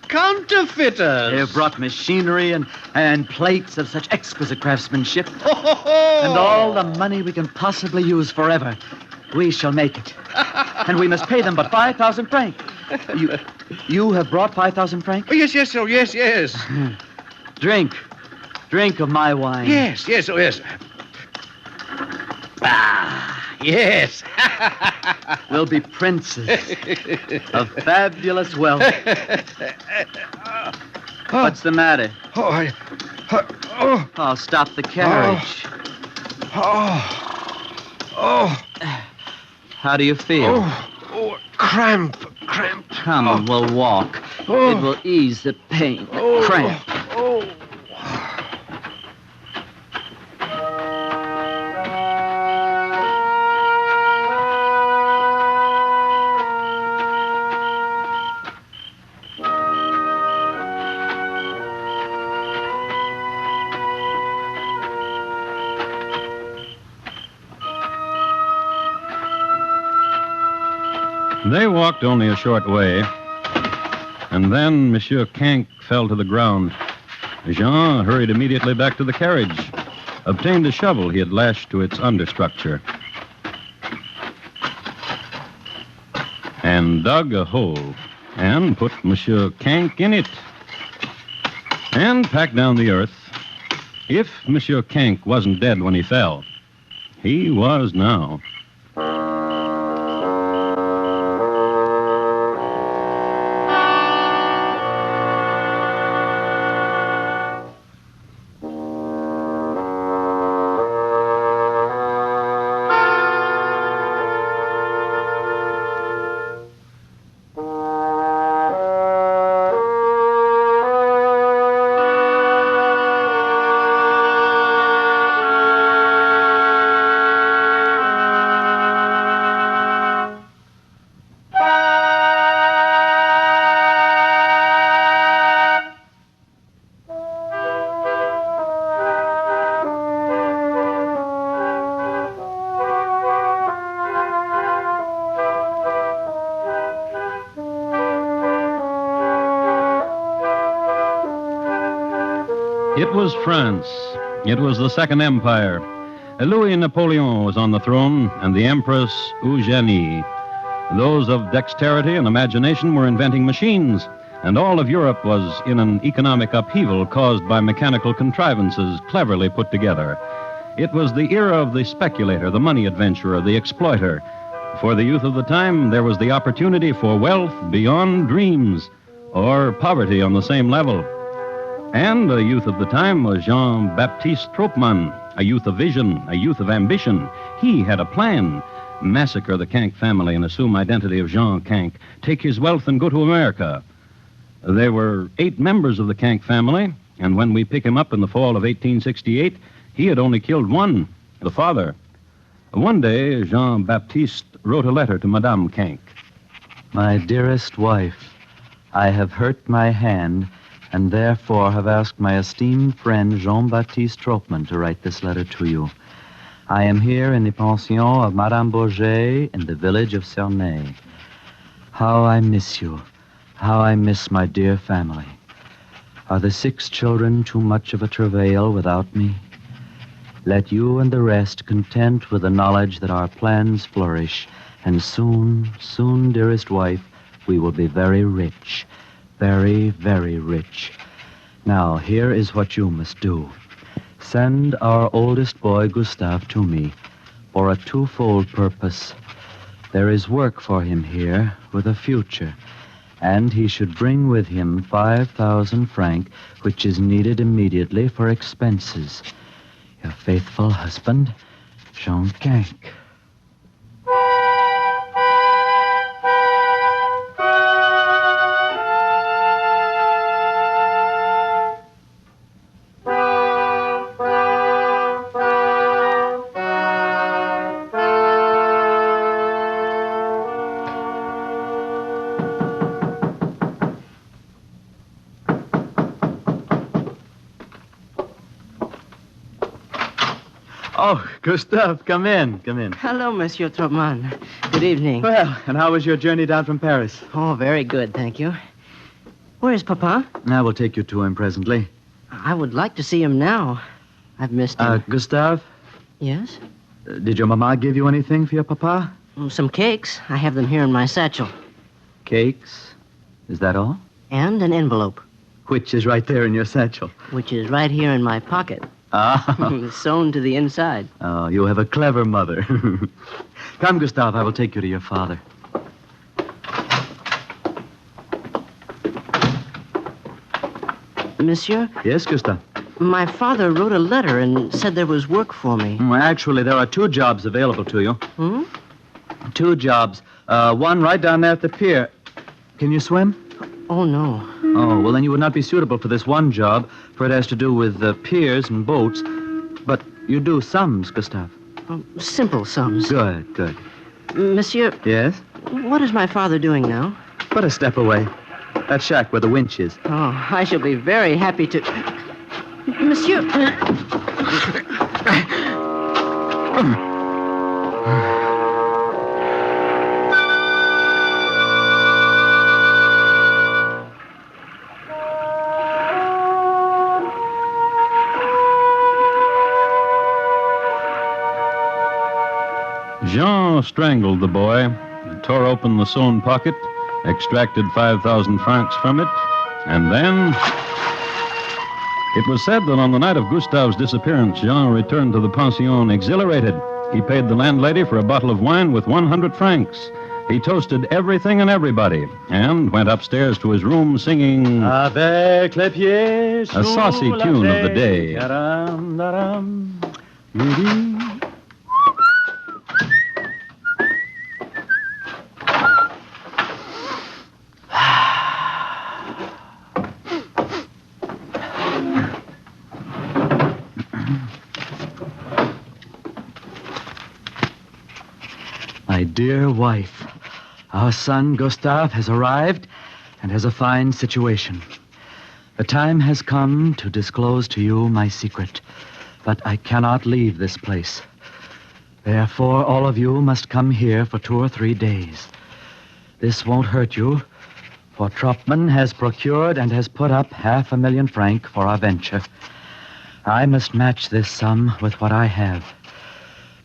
Counterfeiters? They have brought machinery and plates of such exquisite craftsmanship. And all the money we can possibly use forever. We shall make it. And we must pay them but 5,000 francs. You have brought 5,000 francs? Oh, yes, sir, yes. Drink of my wine. Yes, oh, yes. Ah, yes. We'll be princes of fabulous wealth. What's the matter? I'll stop the carriage. How do you feel? Cramp. Come, we'll walk. It will ease the pain, the cramp. They walked only a short way, and then Monsieur Kank fell to the ground. Jean hurried immediately back to the carriage, obtained a shovel he had lashed to its understructure, and dug a hole, and put Monsieur Kank in it, and packed down the earth. If Monsieur Kank wasn't dead when he fell, he was now. It was France. It was the Second Empire. Louis Napoleon was on the throne, and the Empress Eugenie. Those of dexterity and imagination were inventing machines, and all of Europe was in an economic upheaval caused by mechanical contrivances cleverly put together. It was the era of the speculator, the money adventurer, the exploiter. For the youth of the time, there was the opportunity for wealth beyond dreams, or poverty on the same level. And the youth of the time was Jean-Baptiste Tropmann, a youth of vision, a youth of ambition. He had a plan. Massacre the Kank family and assume identity of Jean Kank. Take his wealth and go to America. There were 8 members of the Kank family, and when we pick him up in the fall of 1868, he had only killed one, the father. One day, Jean-Baptiste wrote a letter to Madame Kank. My dearest wife, I have hurt my hand, and therefore have asked my esteemed friend Jean-Baptiste Tropmann to write this letter to you. I am here in the pension of Madame Bourget in the village of Cernay. How I miss you. How I miss my dear family. Are the 6 children too much of a travail without me? Let you and the rest content with the knowledge that our plans flourish, and soon, dearest wife, we will be very rich. Very, very rich. Now, here is what you must do. Send our oldest boy, Gustave, to me for a twofold purpose. There is work for him here with a future, and he should bring with him 5,000 francs, which is needed immediately for expenses. Your faithful husband, Jean Cank. Oh, Gustave, come in, come in. Hello, Monsieur Tropmann. Good evening. Well, and how was your journey down from Paris? Oh, very good, thank you. Where is Papa? I will take you to him presently. I would like to see him now. I've missed him. Gustave? Yes? Did your mama give you anything for your papa? Some cakes. I have them here in my satchel. Cakes? Is that all? And an envelope. Which is right there in your satchel. Which is right here in my pocket. Ah. Sewn to the inside. Oh, you have a clever mother. Come, Gustave, I will take you to your father. Monsieur? Yes, Gustave? My father wrote a letter and said there was work for me. Actually, there are 2 jobs available to you. 2 jobs. One right down there at the pier. Can you swim? Oh, no. Oh, well, then you would not be suitable for this one job, for it has to do with piers and boats. But you do sums, Gustave. Simple sums. Good, good. Monsieur? Yes? What is my father doing now? But a step away. That shack where the winch is. Oh, I shall be very happy to... Monsieur... Jean strangled the boy, tore open the sewn pocket, extracted 5,000 francs from it, and then... It was said that on the night of Gustave's disappearance, Jean returned to the pension exhilarated. He paid the landlady for a bottle of wine with 100 francs. He toasted everything and everybody, and went upstairs to his room singing... Avec les pieds a saucy tune of the day. Daram, daram, dee-dee. My dear wife, our son Gustave has arrived and has a fine situation. The time has come to disclose to you my secret, but I cannot leave this place. Therefore, all of you must come here for 2 or 3 days. This won't hurt you, for Tropmann has procured and has put up 500,000 francs for our venture. I must match this sum with what I have.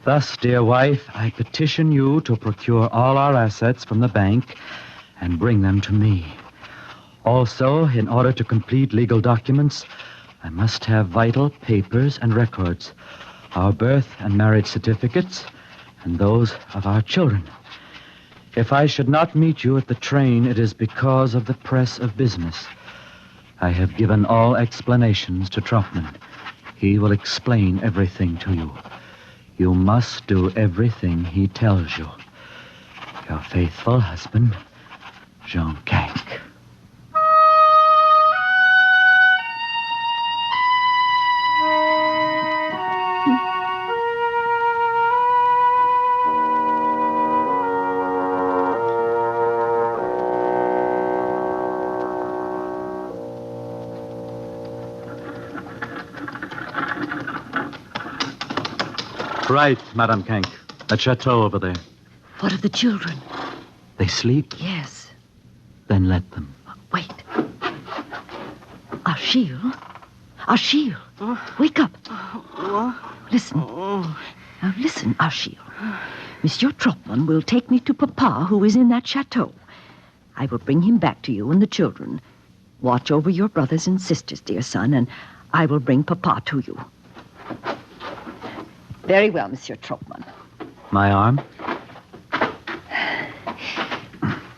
Thus, dear wife, I petition you to procure all our assets from the bank and bring them to me. Also, in order to complete legal documents, I must have vital papers and records, our birth and marriage certificates, and those of our children. If I should not meet you at the train, it is because of the press of business. I have given all explanations to Tropmann. He will explain everything to you. You must do everything he tells you. Your faithful husband, Jean Cank. Right, Madame Cank. That chateau over there. What of the children? They sleep? Yes. Then let them. Wait. Achille? Achille, wake up. Listen. Now listen, Achille. Monsieur Tropmann will take me to Papa, who is in that chateau. I will bring him back to you and the children. Watch over your brothers and sisters, dear son, and I will bring Papa to you. Very well, Monsieur Tropmann. My arm?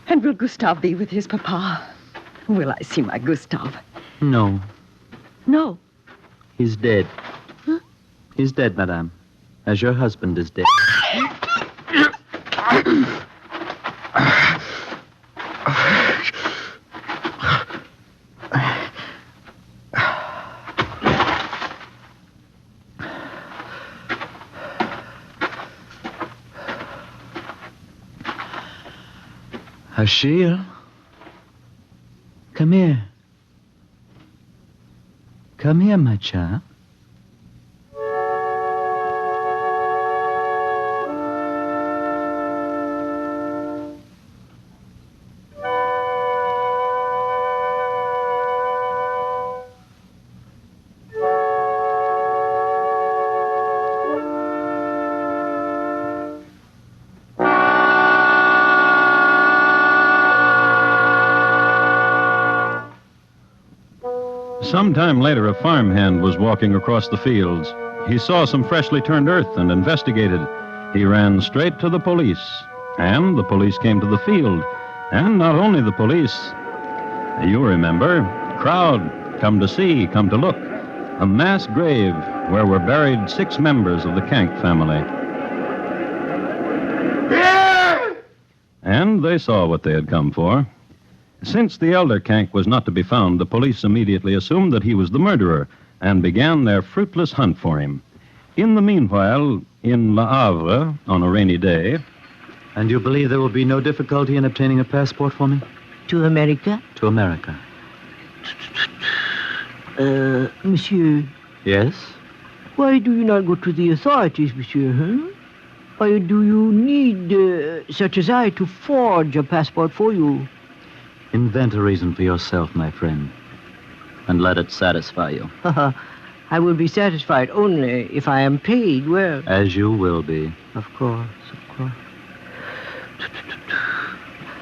And will Gustave be with his papa? Will I see my Gustave? No, No. he's dead. Huh? He's dead, madame, as your husband is dead. Achille, come here. Come here, my child. Some time later, a farmhand was walking across the fields. He saw some freshly turned earth and investigated. He ran straight to the police, and the police came to the field. And not only the police. You remember, crowd, come to see, come to look. A mass grave where were buried 6 members of the Kank family. And they saw what they had come for. Since the elder Kank was not to be found, the police immediately assumed that he was the murderer and began their fruitless hunt for him. In the meanwhile, in Le Havre, on a rainy day... And you believe there will be no difficulty in obtaining a passport for me? To America? To America. Monsieur, Yes? why do you not go to the authorities, monsieur, huh? Why do you need such as I to forge a passport for you? Invent a reason for yourself, my friend, and let it satisfy you. I will be satisfied only if I am paid well. As you will be. Of course, of course.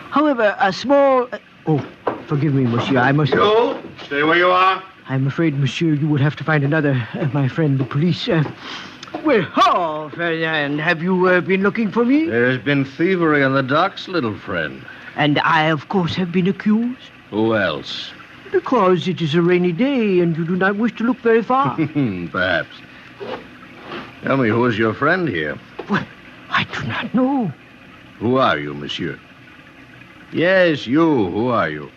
However, a small... Oh, forgive me, monsieur, I must... You, stay where you are. I'm afraid, monsieur, you would have to find another, my friend, the police. Well, oh, Ferdinand, have you been looking for me? There's been thievery on the docks, little friend. And I, of course, have been accused? Who else? Because it is a rainy day and you do not wish to look very far. Perhaps. Tell me, who is your friend here? Well, I do not know. Who are you, monsieur? Yes, you. Who are you?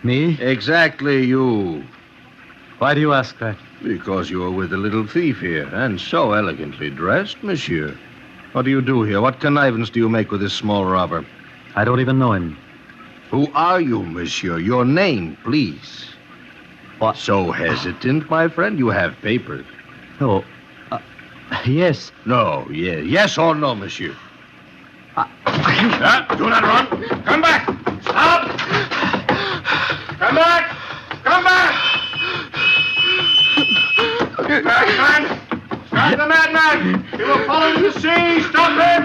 Me? Exactly you. Why do you ask that? Because you are with the little thief here, and so elegantly dressed, monsieur. What do you do here? What connivance do you make with this small robber? I don't even know him. Who are you, monsieur? Your name, please. What? So hesitant, my friend? You have papers. Oh, yes. No, yes. Yes or no, monsieur? Do not run. Come back. Stop. Come back. Come back. Madman. Stop the madman. He will fall into the sea. Stop him.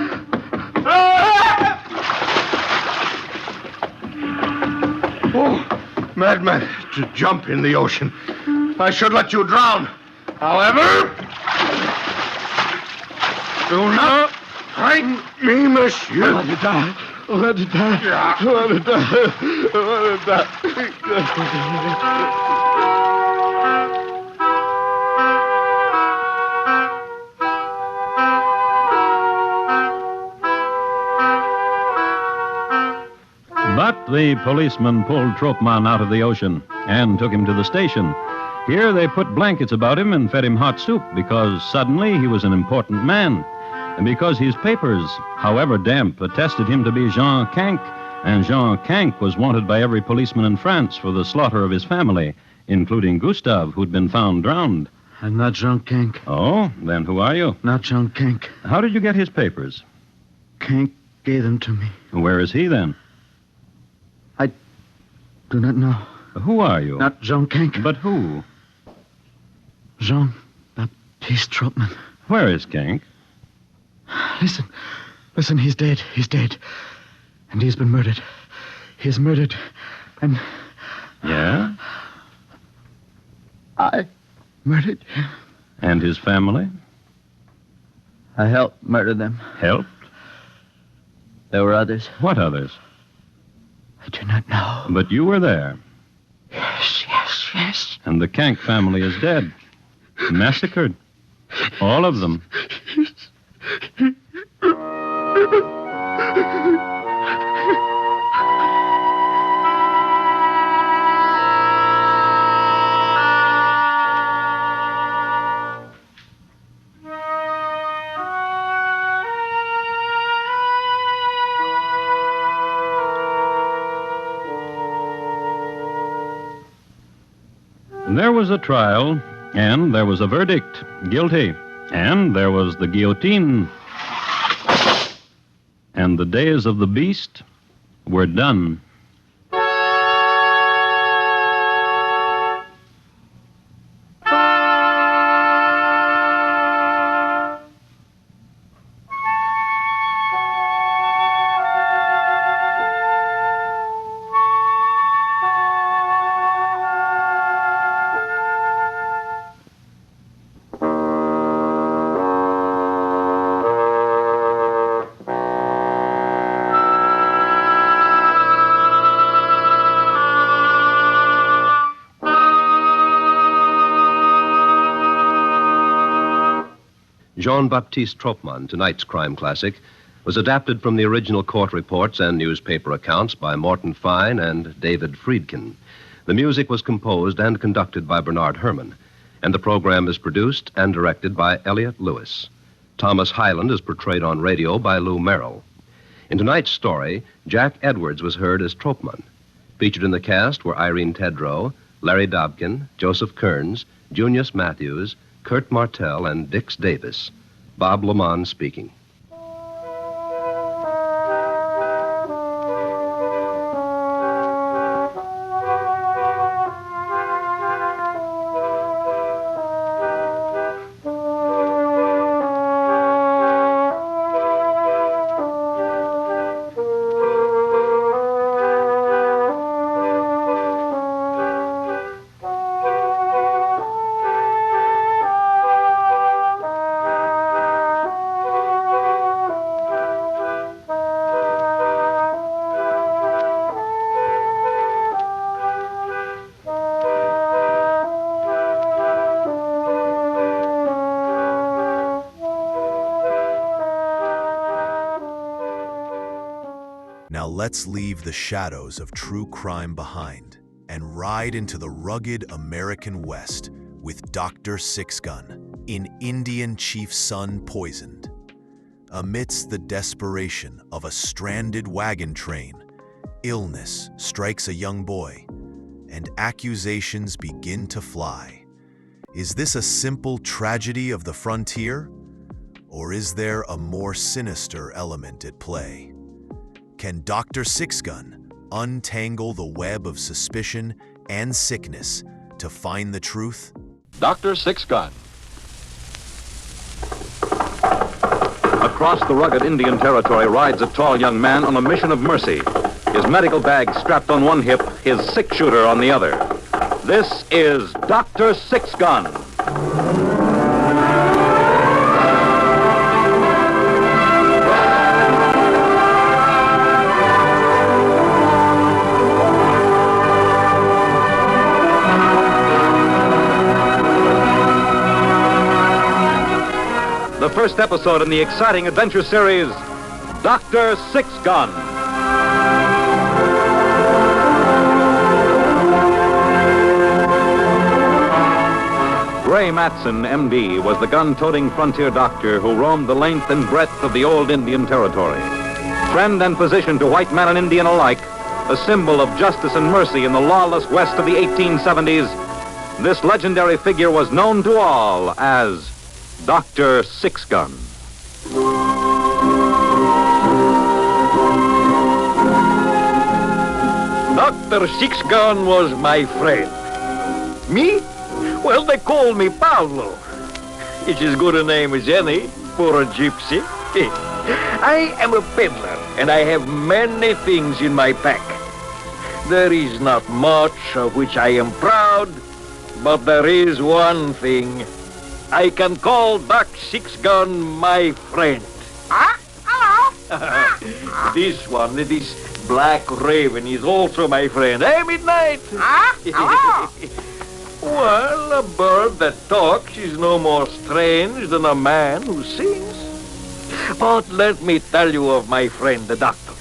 Oh, madman, to jump in the ocean. I should let you drown. However, do not frighten me, monsieur. Let it die. Let it die. Let it die. Let it die. But the policeman pulled Tropmann out of the ocean and took him to the station. Here they put blankets about him and fed him hot soup because suddenly he was an important man. And because his papers, however damp, attested him to be Jean Kank, and Jean Kank was wanted by every policeman in France for the slaughter of his family, including Gustave, who'd been found drowned. I'm not Jean Kank. Oh, then who are you? Not Jean Kank. How did you get his papers? Kank gave them to me. Where is he then? I do not know. Who are you? Not Jean Kank. But who? Jean Baptiste Tropmann. Where is Kank? Listen, he's dead. He's dead. And he's been murdered. He's murdered. And... Yeah? I murdered him. And his family? I helped murder them. Helped? There were others. What others? do not know. But you were there. Yes. And the Kank family is dead. Massacred. All of them. There was a trial, and there was a verdict, guilty, and there was the guillotine. And the days of the beast were done. Jean-Baptiste Tropmann, tonight's crime classic, was adapted from the original court reports and newspaper accounts by Morton Fine and David Friedkin. The music was composed and conducted by Bernard Herrmann, and the program is produced and directed by Elliott Lewis. Thomas Hyland is portrayed on radio by Lou Merrill. In tonight's story, Jack Edwards was heard as Tropmann. Featured in the cast were Irene Tedrow, Larry Dobkin, Joseph Kearns, Junius Matthews, Kurt Martell, and Dix Davis. Bob Lamont speaking. Now let's leave the shadows of true crime behind and ride into the rugged American West with Dr. Sixgun in Indian Chief's Son Poisoned. Amidst the desperation of a stranded wagon train, illness strikes a young boy, and accusations begin to fly. Is this a simple tragedy of the frontier, or is there a more sinister element at play? Can Dr. Sixgun untangle the web of suspicion and sickness to find the truth? Dr. Sixgun. Across the rugged Indian territory rides a tall young man on a mission of mercy. His medical bag strapped on one hip, his six-shooter on the other. This is Dr. Sixgun. The first episode in the exciting adventure series, Dr. Sixgun. Ray Matson, M.D., was the gun-toting frontier doctor who roamed the length and breadth of the old Indian territory. Friend and physician to white man and Indian alike, a symbol of justice and mercy in the lawless West of the 1870s, this legendary figure was known to all as Dr. Sixgun. Dr. Sixgun was my friend. Me? Well, they call me Pablo. It's as good a name as any for a gypsy. I am a peddler, and I have many things in my pack. There is not much of which I am proud, but there is one thing. I can call Doc Sixgun my friend. Hello. This one, it is Black Raven is also my friend. Hey, Midnight! Well, a bird that talks is no more strange than a man who sings. But let me tell you of my friend, the doctor.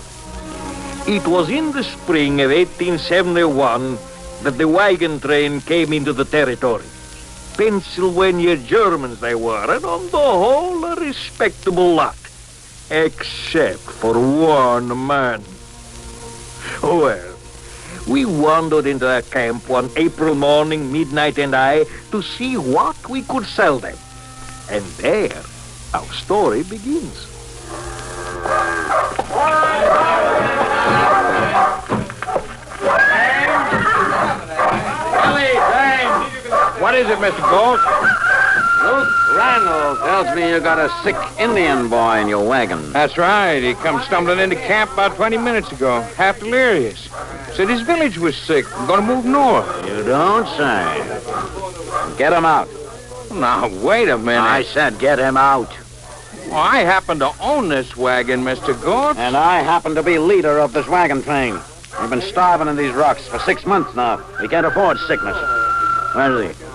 It was in the spring of 1871 that the wagon train came into the territory. Pennsylvania Germans they were, and on the whole, a respectable lot. Except for one man. Well, we wandered into their camp one April morning, Midnight and I, to see what we could sell them. And there, our story begins. What is it, Mr. Gold? Luke Randall tells me you got a sick Indian boy in your wagon. That's right. He come stumbling into camp about 20 minutes ago, half delirious. Said his village was sick. I'm going to move north. You don't say. Get him out. Now, wait a minute. I said get him out. Well, I happen to own this wagon, Mr. Gort. And I happen to be leader of this wagon train. We've been starving in these rocks for 6 months now. We can't afford sickness. Where is he?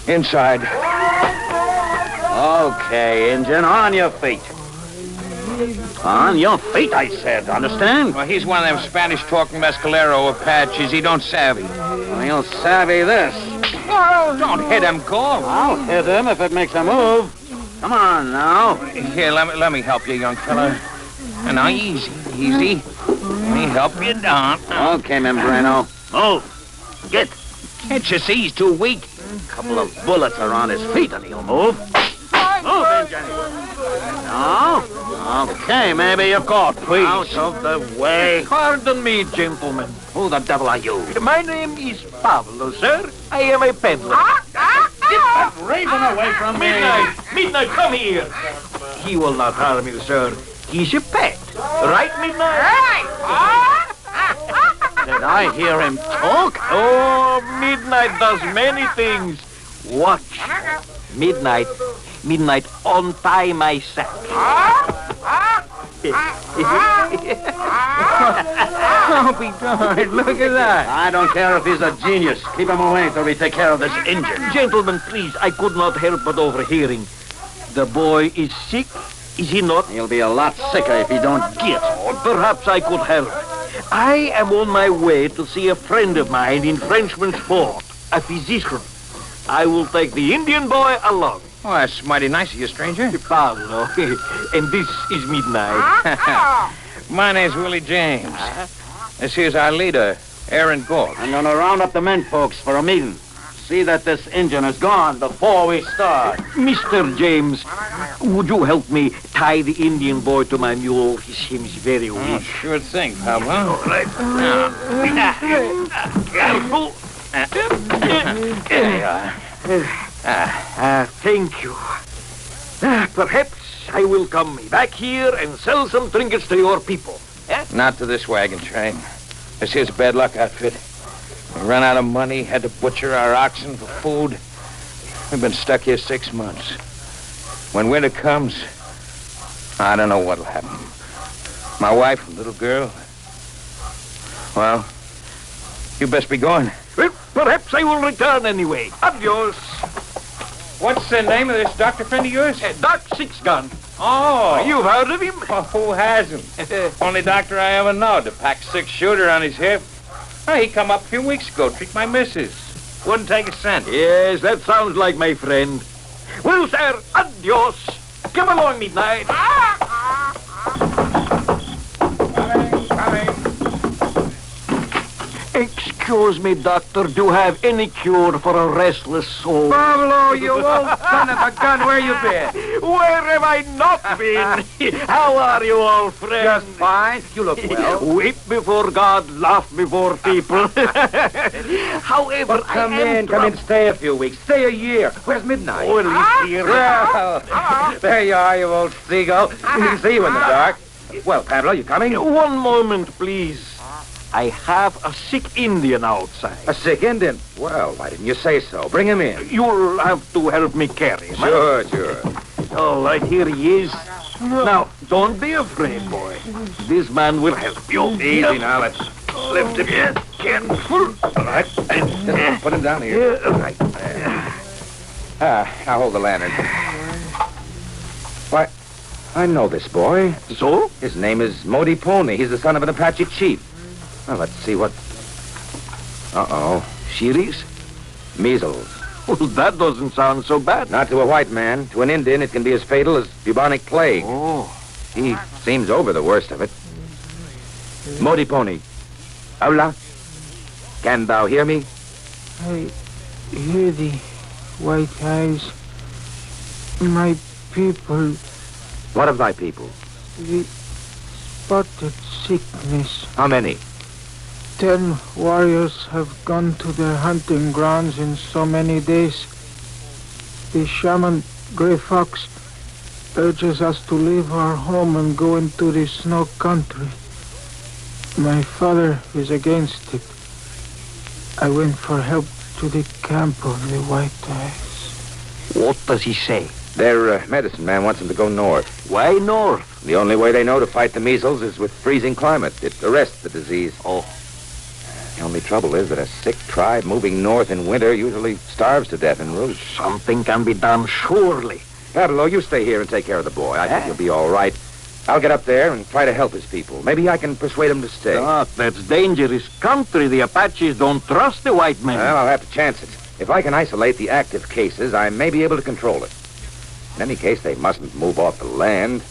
Inside. Okay, Injun, on your feet. On your feet, I said. Understand? Well, he's one of them Spanish-talking mescalero Apaches. He don't savvy. Well, he'll savvy this. Oh, don't hit him, Galt. I'll hit him if it makes a move. Come on, now. Here, let me help you, young fella. And now, easy. Let me help you down. Okay, Membrano. Move. Get. Can't you see he's too weak? A couple of bullets are on his feet and he'll move. Move in, Jenny. No? Okay, maybe you're caught. Please. Out of the way. Pardon me, gentlemen. Who the devil are you? My name is Pablo, sir. I am a peddler. Get that raven away from me. Midnight, come here. He will not harm you, sir. He's a pet. Right, Midnight? Did I hear him talk? Oh, Midnight does many things. Watch. Midnight, untie my sack. Don't be darned. Look at that. I don't care if he's a genius. Keep him away till we take care of this Indian. Gentlemen, please, I could not help but overhearing. The boy is sick, is he not? He'll be a lot sicker if he don't get. Or perhaps I could help. I am on my way to see a friend of mine in Frenchman's Fort, a physician. I will take the Indian boy along. Oh, that's mighty nice of you, stranger. Pablo, and this is Midnight. My name's Willie James. This here's our leader, Aaron Galt. I'm gonna round up the men folks for a meeting. See that this Indian is gone before we start. Mr. James, would you help me tie the Indian boy to my mule? He seems very weak. Oh, sure thing, Pablo. All right. Careful. There you are. Thank you. Perhaps I will come back here and sell some trinkets to your people. Not to this wagon train. This here's a bad luck outfit. We run out of money, had to butcher our oxen for food. We've been stuck here 6 months. When winter comes, I don't know what'll happen. My wife and little girl, well, you best be going. Well, perhaps I will return anyway. Adios. What's the name of this doctor friend of yours? Doc Sixgun. Oh. You've heard of him? Oh, who hasn't? Only doctor I ever know to pack 6-shooter on his hip. Oh, he come up a few weeks ago, treat my missus. Wouldn't take a cent. Yes, that sounds like my friend. Well, sir, adios. Come along, Midnight. Excuse me, doctor. Do you have any cure for a restless soul? Pablo, you old son of a gun, where you been? Where have I not been? How are you, old friend? Just fine. You look well. Weep before God, laugh before people. However, Come in, stay a few weeks. Stay a year. Where's Midnight? Oh, at least here. Well, there you are, you old seagull. We can see you in the dark. Well, Pablo, you coming? One moment, please. I have a sick Indian outside. A sick Indian? Well, why didn't you say so? Bring him in. You'll have to help me carry him. Sure. All right, here he is. Now, don't be afraid, boy. This man will help you. Easy now, let's lift him. Yes, careful. All right. Just put him down here. Yeah. Right. I'll hold the lantern. Why, I know this boy. So? His name is Modi Pony. He's the son of an Apache chief. Well, let's see what... Uh-oh. Shiris? Measles. Well, that doesn't sound so bad. Not to a white man. To an Indian, it can be as fatal as bubonic plague. Oh. He seems over the worst of it. Modi Pony. Hola. Can thou hear me? I hear thee, White Eyes. My people, What of thy people? the spotted sickness. How many? 10 warriors have gone to their hunting grounds in so many days. The shaman, Grey Fox, urges us to leave our home and go into the snow country. My father is against it. I went for help to the camp of the White Eyes. What does he say? Their medicine man wants them to go north. Why north? The only way they know to fight the measles is with freezing climate. It arrests the disease. Oh. The only trouble is that a sick tribe moving north in winter usually starves to death en route. Something can be done, surely. Pablo, you stay here and take care of the boy. I think you'll be all right. I'll get up there and try to help his people. Maybe I can persuade him to stay. Doc, that's dangerous country. The Apaches don't trust the white men. Well, I'll have to chance it. If I can isolate the active cases, I may be able to control it. In any case, they mustn't move off the land.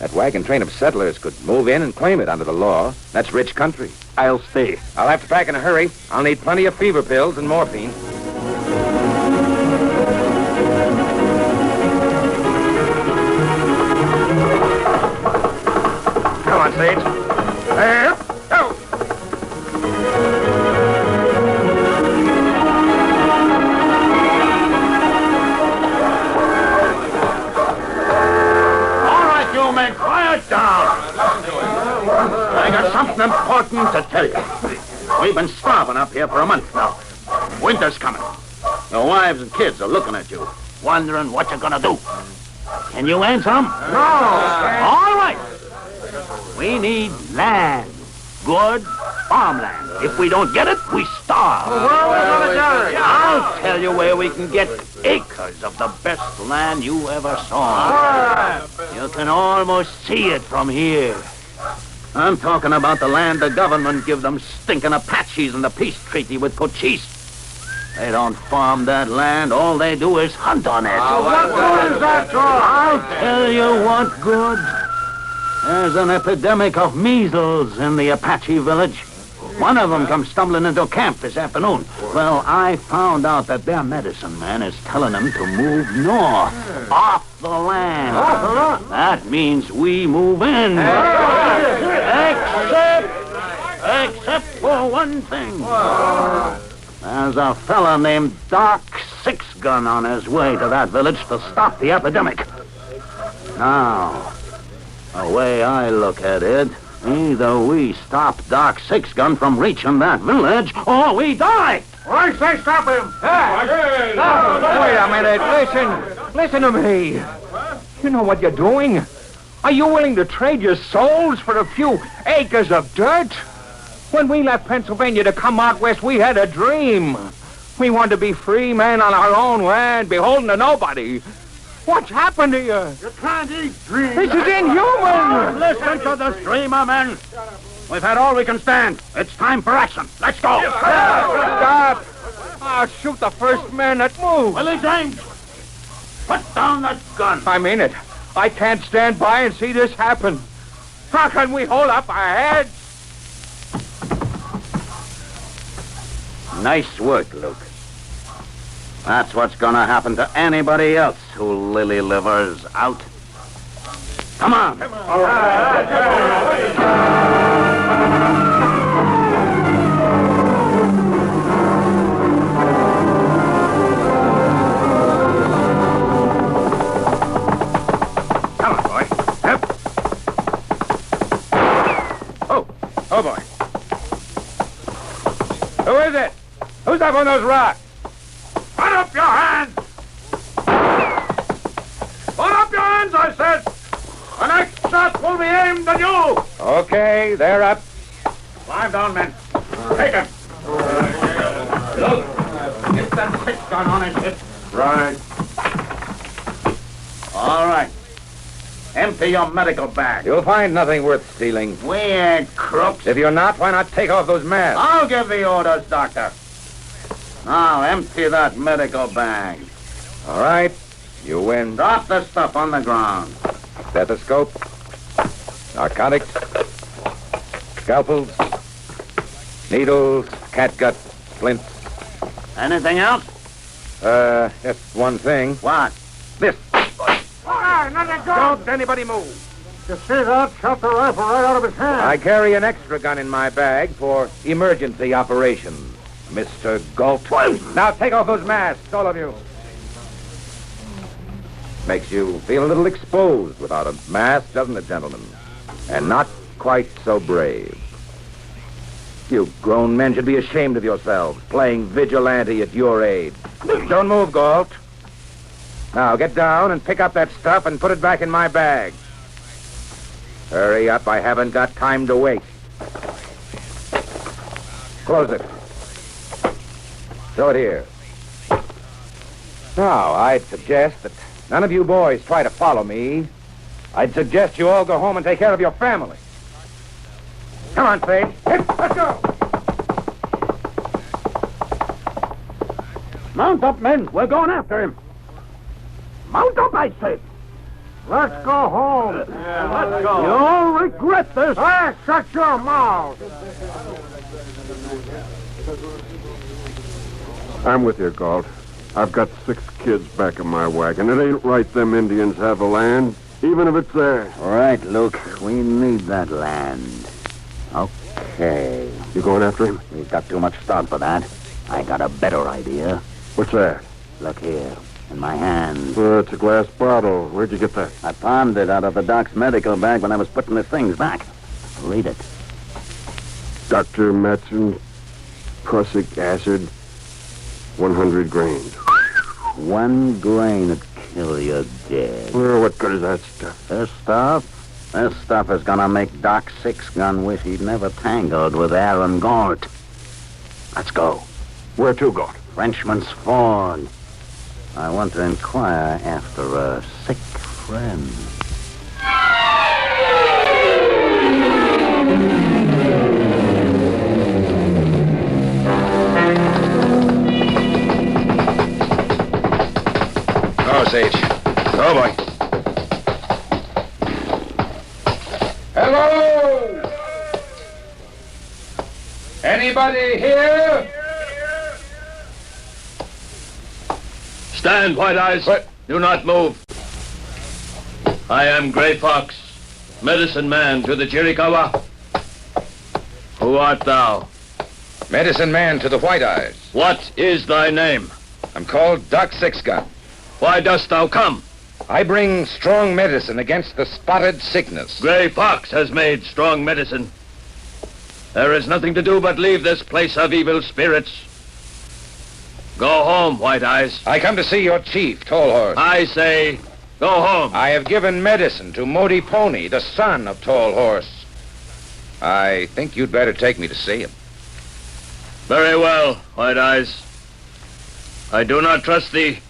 That wagon train of settlers could move in and claim it under the law. That's rich country. I'll stay. I'll have to pack in a hurry. I'll need plenty of fever pills and morphine. Come on, Sage. There. Go. All right, you men, quiet down. I got something important to tell you. We've been starving up here for a month now. Winter's coming. Your wives and kids are looking at you, wondering what you're gonna do. Can you answer them? No. All right. We need land. Good farmland. If we don't get it, we starve. Where are we gonna get it? I'll tell you where we can get acres of the best land you ever saw. You can almost see it from here. I'm talking about the land the government give them stinking Apaches in the peace treaty with Cochise. They don't farm that land. All they do is hunt on it. What good is that, George? I'll tell you what good. There's an epidemic of measles in the Apache village. One of them comes stumbling into camp this afternoon. Well, I found out that their medicine man is telling them to move north, off the land. That means we move in. Except for one thing. There's a fella named Doc Sixgun on his way to that village to stop the epidemic. Now, the way I look at it, either we stop Doc Sixgun from reaching that village, or we die. I say stop him. Wait a minute. Listen to me. You know what you're doing? Are you willing to trade your souls for a few acres of dirt? When we left Pennsylvania to come out west, we had a dream. We wanted to be free men on our own land, beholden to nobody. What's happened to you? You can't eat dreams. This is inhuman. Listen to this dreamer, men. We've had all we can stand. It's time for action. Let's go. Stop. I'll shoot the first man that moves. Willie James, put down that gun. I mean it. I can't stand by and see this happen. How can we hold up our heads? Nice work, Luke. That's what's gonna happen to anybody else who lily livers out. Come on. All Come on, boy. Yep. Oh, boy. Who is it? Who's up on those rocks? Put up your hands! Put up your hands, I said! The next shot will be aimed at you. Okay, they're up. Climb down, men. Take him. Look, get that 6-gun on his hip. Right. All right. Empty your medical bag. You'll find nothing worth stealing. We ain't crooks. If you're not, why not take off those masks? I'll give the orders, Doctor. Now, empty that medical bag. All right. You win. Drop the stuff on the ground. Stethoscope. Narcotics. Scalpels. Needles. Catgut. Splints. Anything else? Just one thing. What? This. Don't anybody move. You see that? Shot the rifle right out of his hand. I carry an extra gun in my bag for emergency operations, Mr. Galt. Now take off those masks, all of you. Makes you feel a little exposed without a mask, doesn't it, gentlemen? And not quite so brave. You grown men should be ashamed of yourselves, playing vigilante at your age. Don't move, Galt. Now, get down and pick up that stuff and put it back in my bag. Hurry up, I haven't got time to wait. Close it. Throw it here. Now, I'd suggest that none of you boys try to follow me. I'd suggest you all go home and take care of your family. Come on, Faith. Let's go. Mount up, men. We're going after him. Mount up, I say. Let's go home. Let's go. You'll regret this. Hey, shut your mouth. I'm with you, Galt. I've got 6 kids back in my wagon. It ain't right them Indians have the land, even if it's theirs. All right, Luke. We need that land. Okay. You going after him? We've got too much stock for that. I got a better idea. What's that? Look here. In my hand. It's a glass bottle. Where'd you get that? I palmed it out of the doc's medical bag when I was putting the things back. Read it. Dr. Matson, prussic acid, 100 grains. 1 grain would kill you dead. Well, what good is that stuff? This stuff? This stuff is gonna make Doc Sixgun wish he'd never tangled with Aaron Galt. Let's go. Where to, Galt? Frenchman's Ford. I want to inquire after a sick friend. Oh, Sage. Oh, boy. Hello! Anybody here? Stand, White Eyes. What? Do not move. I am Gray Fox, medicine man to the Chiricahua. Who art thou? Medicine man to the White Eyes. What is thy name? I'm called Doc Sixgun. Why dost thou come? I bring strong medicine against the spotted sickness. Gray Fox has made strong medicine. There is nothing to do but leave this place of evil spirits. Go home, White Eyes. I come to see your chief, Tall Horse. I say, go home. I have given medicine to Modi Pony, the son of Tall Horse. I think you'd better take me to see him. Very well, White Eyes. I do not trust thee,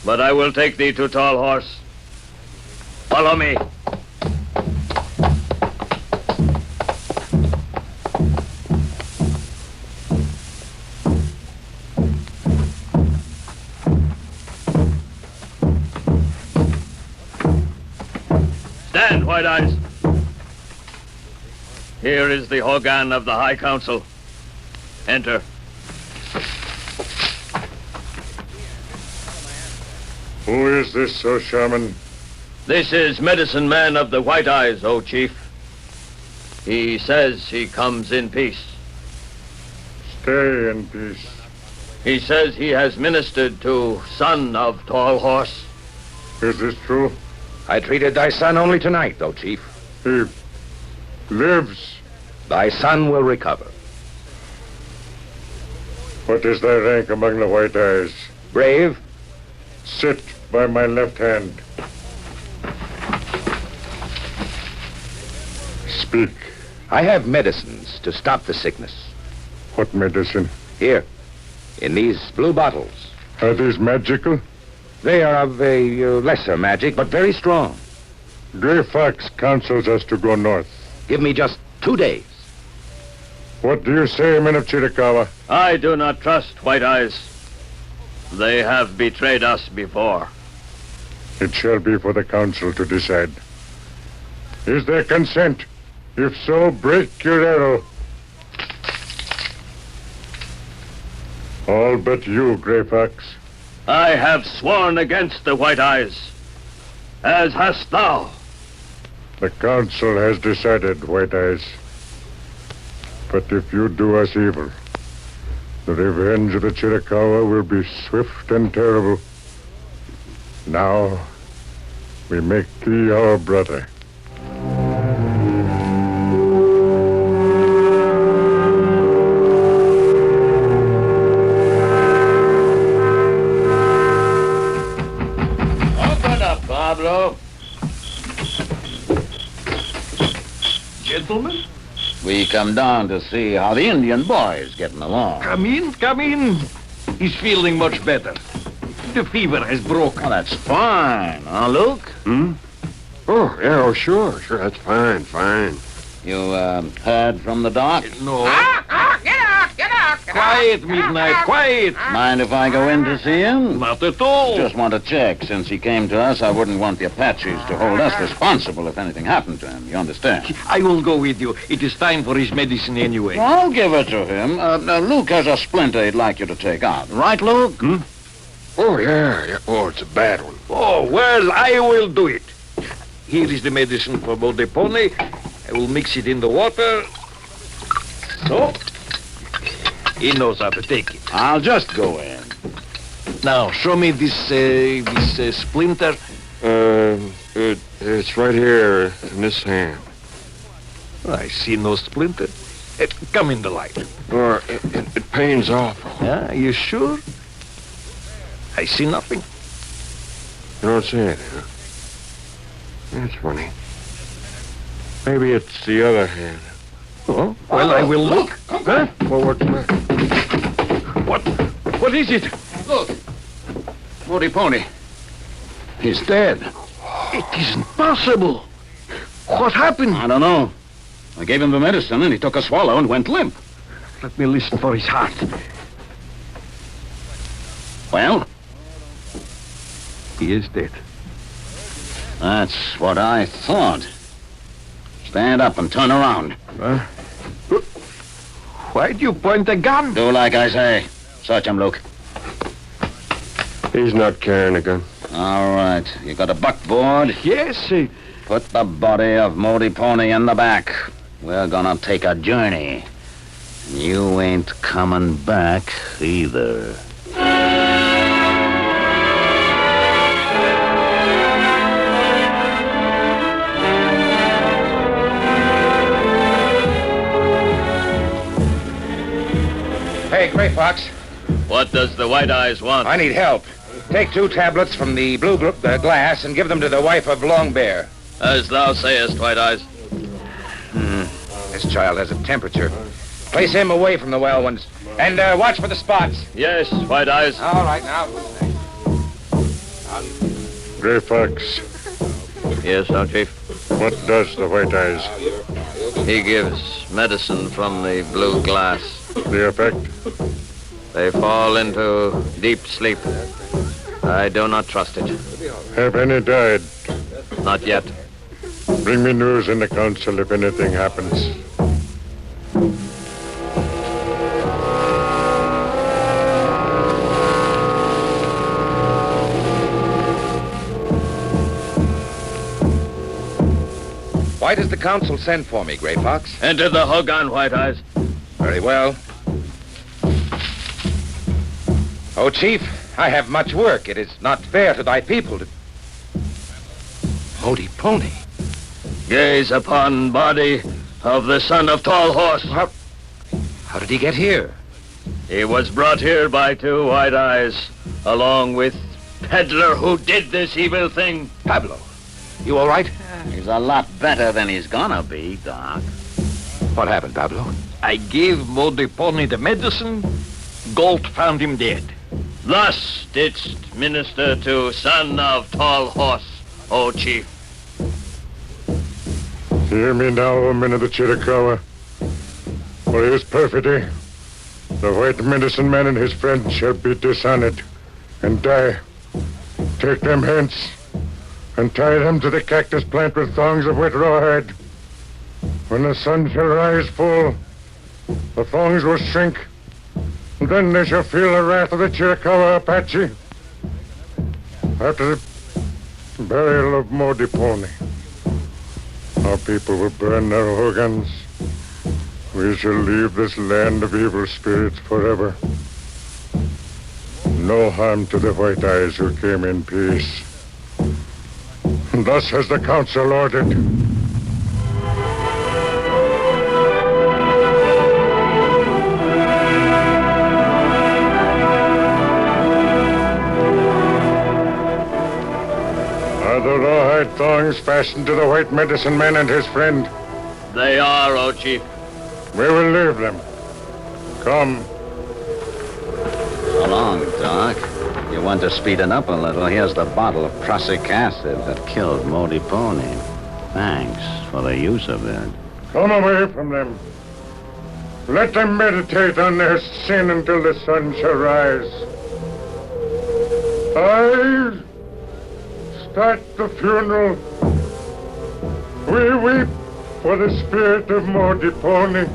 but I will take thee to Tall Horse. Follow me. Stand, White Eyes. Here is the Hogan of the High Council. Enter. Who is this, O shaman? This is medicine man of the White Eyes, O chief. He says he comes in peace. Stay in peace. He says he has ministered to son of Tall Horse. Is this true? I treated thy son only tonight, though, chief. He lives. Thy son will recover. What is thy rank among the White Eyes? Brave. Sit by my left hand. Speak. I have medicines to stop the sickness. What medicine? Here, in these blue bottles. Are these magical? They are of a lesser magic, but very strong. Gray Fox counsels us to go north. Give me just 2 days. What do you say, men of Chiricahua? I do not trust White Eyes. They have betrayed us before. It shall be for the council to decide. Is there consent? If so, break your arrow. All but you, Gray Fox. I have sworn against the White Eyes, as hast thou. The council has decided, White Eyes. But if you do us evil, the revenge of the Chiricahua will be swift and terrible. Now, we make thee our brother. Open up, Pablo. Gentlemen? We come down to see how the Indian boy is getting along. Come in, come in. He's feeling much better. The fever has broken. Oh, that's fine, huh, Luke? Hmm? Oh, yeah, oh, sure, that's fine. You, heard from the doc? No. Quiet, Midnight, quiet. Mind if I go in to see him? Not at all. Just want to check. Since he came to us, I wouldn't want the Apaches to hold us responsible if anything happened to him. You understand? I will go with you. It is time for his medicine anyway. I'll give it to him. Luke has a splinter he'd like you to take out. Right, Luke? Hmm? Oh, yeah. Oh, it's a bad one. Oh, well, I will do it. Here is the medicine for Body Pony. I will mix it in the water. So, he knows how to take it. I'll just go in. Now, show me this splinter. It's right here in this hand. I see no splinter. Come in the light. Oh, it pains awful. Yeah, you sure? I see nothing. You don't see it, huh? That's funny. Maybe it's the other hand. Oh, well, I will look. Huh? Well, what's that? What is it? Look. Body Pony. He's dead. It isn't possible. What happened? I don't know. I gave him the medicine, and he took a swallow and went limp. Let me listen for his heart. Well? He is dead. That's what I thought. Stand up and turn around. Why'd you point a gun? Do like I say. Search him, Luke. He's not carrying a gun. All right. You got a buckboard? Yes, sir. Put the body of Modi Pony in the back. We're gonna take a journey. You ain't coming back either. Hey, Gray Fox. What does the White Eyes want? I need help. Take 2 tablets from the blue glass and give them to the wife of Long Bear. As thou sayest, White Eyes. This child has a temperature. Place him away from the well ones. And watch for the spots. Yes, White Eyes. All right, now. Gray Fox. Yes, our chief. What does the White Eyes? He gives medicine from the blue glass. The effect? They fall into deep sleep. I do not trust it. Have any died? Not yet. Bring me news in the council if anything happens. Why does the council send for me, Gray Fox? Enter the Hogan, White Eyes. Very well. Oh, Chief, I have much work. It is not fair to thy people to... Modi Pony. Gaze upon body of the son of Tall Horse. How did he get here? He was brought here by 2 White Eyes, along with peddler who did this evil thing. Pablo. You all right? He's a lot better than he's gonna be, Doc. What happened, Pablo? I gave Modiponi the medicine. Galt found him dead. Thus didst minister to son of Tall Horse, O chief. Hear me now, O men of the Chiricahua. For his perfidy, the white medicine man and his friend shall be dishonored and die. Take them hence and tie them to the cactus plant with thongs of wet rawhide. When the sun shall rise full, the thongs will shrink, and then they shall feel the wrath of the Chiricahua Apache. After the burial of Modiponi, our people will burn their hogans. We shall leave this land of evil spirits forever. No harm to the White Eyes who came in peace. Thus has the council ordered. Are the rawhide thongs fastened to the white medicine man and his friend? They are, O chief. We will leave them. Come. So long, Doc. You want to speed it up a little? Here's the bottle of prussic acid that killed Modiponi. Thanks for the use of it. Come away from them. Let them meditate on their sin until the sun shall rise. I start the funeral. We weep for the spirit of Modiponi.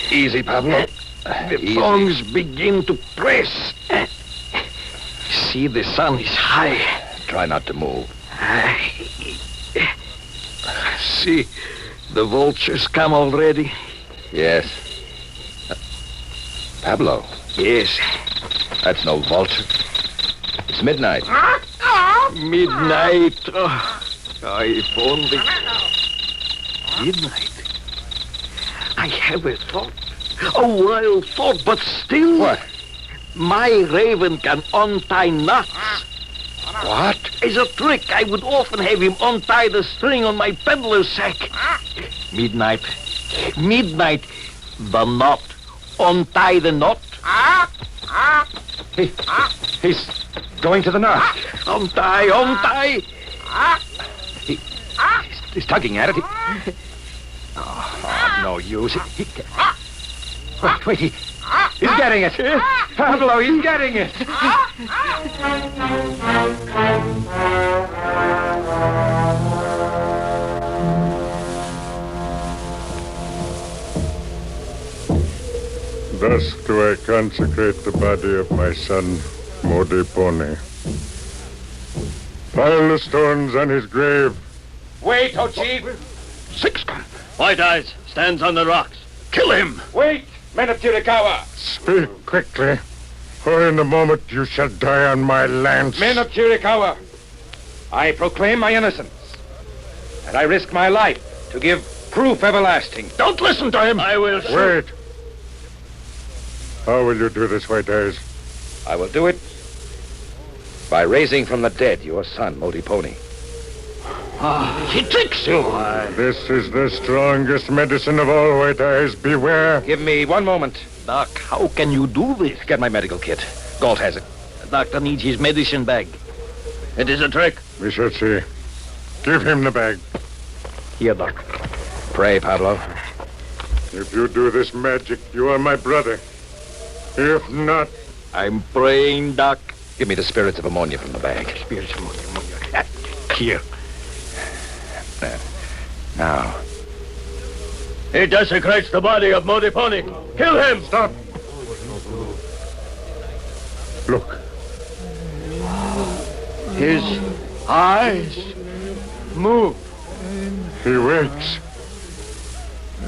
Easy, Pablo. The thongs begin to press. See, the sun is high. Try not to move. See, the vultures come already. Yes. Pablo. Yes. That's no vulture. It's midnight. Midnight. Oh, if only. Midnight. I have a thought. A wild thought, but still. What? My raven can untie knots. What? As a trick, I would often have him untie the string on my peddler's sack. Midnight. Midnight. The knot. Untie the knot. He's going to the knot. Untie. He's tugging at it. Oh, no use. Wait, he's getting it. Pablo, he's getting it. Thus do I consecrate the body of my son, Modiponi. Pile the stones on his grave. Wait, O chief. Sixgun. White Eyes stands on the rocks. Kill him. Wait, men of Chiricahua. Speak quickly, or in a moment you shall die on my lance. Men of Chiricahua, I proclaim my innocence, and I risk my life to give proof everlasting. Don't listen to him. I will shoot. Wait. How will you do this, White Eyes? I will do it by raising from the dead your son, Modiponi. He tricks you. This is the strongest medicine of all, White Eyes. Beware. Give me one moment. Doc, how can you do this? Get my medical kit. Galt has it. The doctor needs his medicine bag. It is a trick. We shall see. Give him the bag. Here, Doc. Pray, Pablo. If you do this magic, you are my brother. If not... I'm praying, Doc. Give me the spirits of ammonia from the bag. Spirits of ammonia. Here. Now. He desecrates the body of Modiponi. Kill him! Stop! Look. His eyes move. He wakes.